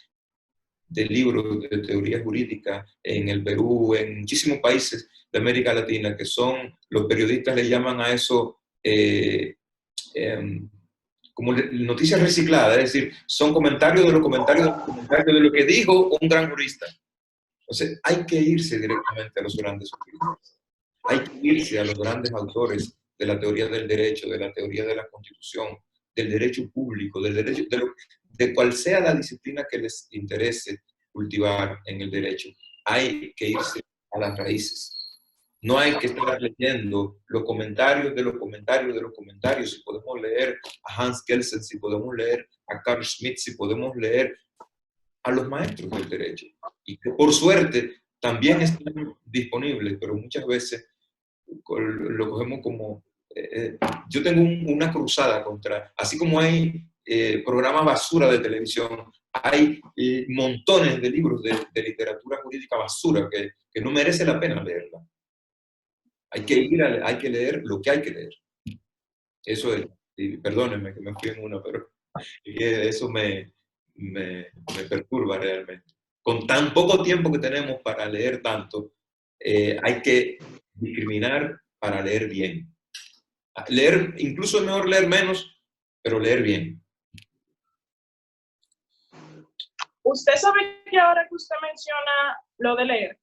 de libros de teoría jurídica en el Perú, en muchísimos países de América Latina, que son, los periodistas le llaman a eso como noticias recicladas, es decir, son comentarios de los comentarios de lo que dijo un gran jurista. Entonces, hay que irse directamente a los grandes juristas. Hay que irse a los grandes autores de la teoría del derecho, de la teoría de la Constitución, del derecho público, del derecho, de cual sea la disciplina que les interese cultivar en el derecho. Hay que irse a las raíces. No hay que estar leyendo los comentarios de los comentarios de los comentarios. Si podemos leer a Hans Kelsen, si podemos leer a Carl Schmitt, si podemos leer a los maestros del derecho. Y que por suerte también están disponibles, pero muchas veces lo cogemos como... yo tengo una cruzada contra... Así como hay programas basura de televisión, hay montones de libros de literatura jurídica basura que no merece la pena leerla. Hay que leer lo que hay que leer. Eso es, y perdónenme que me fui en una, pero eso me perturba realmente. Con tan poco tiempo que tenemos para leer tanto, hay que discriminar para leer bien. Leer, incluso es mejor leer menos, pero leer bien. Usted sabe que ahora que usted menciona lo de leer,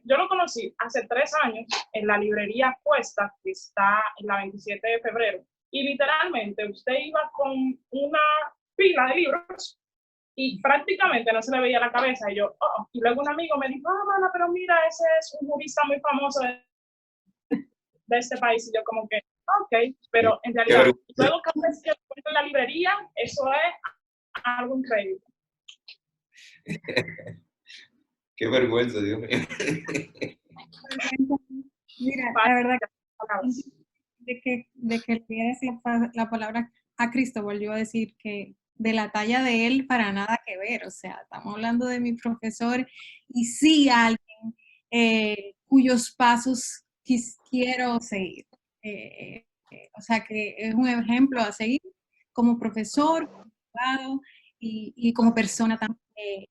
yo lo conocí hace 3 años en la librería Cuesta, que está en la 27 de febrero, y literalmente usted iba con una pila de libros y prácticamente no se le veía la cabeza. Y yo, oh. Y luego un amigo me dijo, mana, pero mira, ese es un jurista muy famoso de este país. Y yo como que, ok, pero en realidad, luego que se en la librería, eso es algo increíble. Qué vergüenza, Dios mío. Mira, la verdad de que le voy a decir la palabra a Cristóbal, yo iba a decir que de la talla de él para nada que ver, o sea, estamos hablando de mi profesor y sí alguien cuyos pasos quiero seguir. O sea, que es un ejemplo a seguir como profesor, como abogado y como persona también.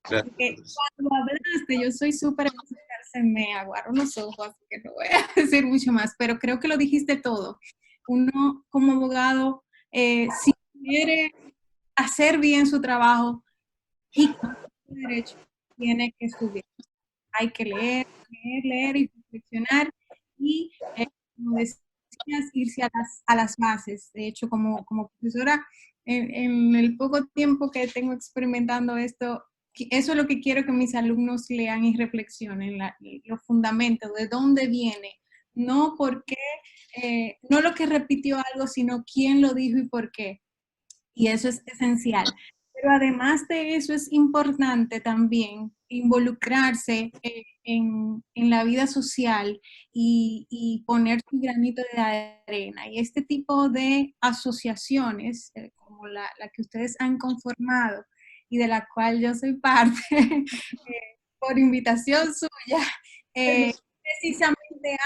Porque cuando hablaste, yo soy súper emocional, se me aguaron los ojos, así que no voy a decir mucho más, pero creo que lo dijiste todo. Uno como abogado, si quiere hacer bien su trabajo y con derecho, tiene que estudiar. Hay que leer y reflexionar y, como decías, irse a las bases. De hecho, como profesora, en el poco tiempo que tengo experimentando esto, eso es lo que quiero que mis alumnos lean y reflexionen, los fundamentos, de dónde viene, no por qué, no lo que repitió algo, sino quién lo dijo y por qué. Y eso es esencial. Pero además de eso es importante también involucrarse en la vida social y poner su granito de arena. Y este tipo de asociaciones, como la que ustedes han conformado y de la cual yo soy parte, por invitación suya, precisamente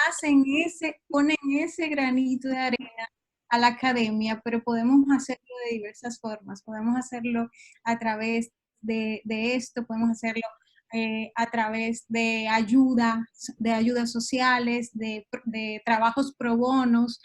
ponen ese granito de arena a la academia, pero podemos hacerlo de diversas formas. Podemos hacerlo a través de esto, podemos hacerlo a través de ayudas sociales, de trabajos pro bonos.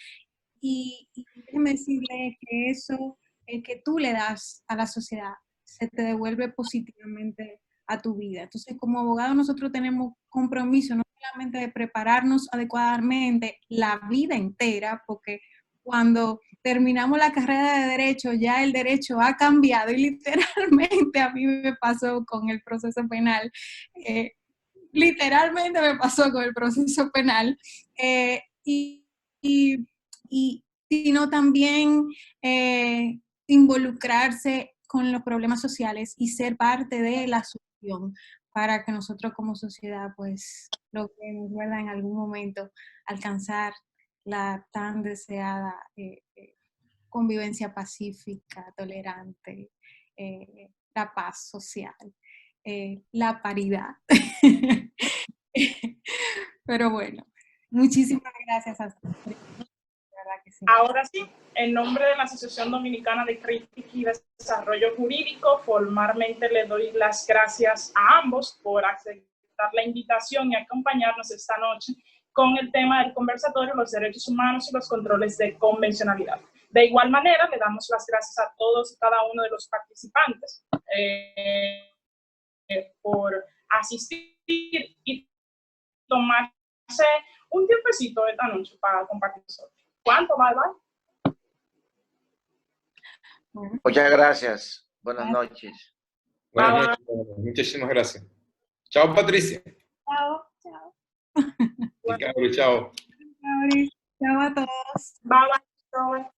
Y déjeme decirle que eso que tú le das a la sociedad se te devuelve positivamente a tu vida. Entonces, como abogado nosotros tenemos compromiso, no solamente de prepararnos adecuadamente la vida entera, porque cuando terminamos la carrera de Derecho, ya el derecho ha cambiado y literalmente a mí me pasó con el proceso penal. Literalmente me pasó con el proceso penal. Sino también involucrarse con los problemas sociales y ser parte de la solución para que nosotros como sociedad pues logremos, ¿verdad?, en algún momento alcanzar la tan deseada convivencia pacífica, tolerante, la paz social, la paridad. Pero bueno, muchísimas gracias a ustedes. Sí. Ahora sí, en nombre de la Asociación Dominicana de Crítica y Desarrollo Jurídico, formalmente le doy las gracias a ambos por aceptar la invitación y acompañarnos esta noche con el tema del conversatorio, los derechos humanos y los controles de convencionalidad. De igual manera, le damos las gracias a todos y cada uno de los participantes por asistir y tomarse un tiempecito esta noche para compartir nosotros. ¿Cuánto? Bye, bye. Muchas gracias. Buenas noches. Buenas noches. Muchísimas gracias. Chao, Patricia. Chao, chao. Y Cabri, chao. Cabri, chao a todos. Bye, bye.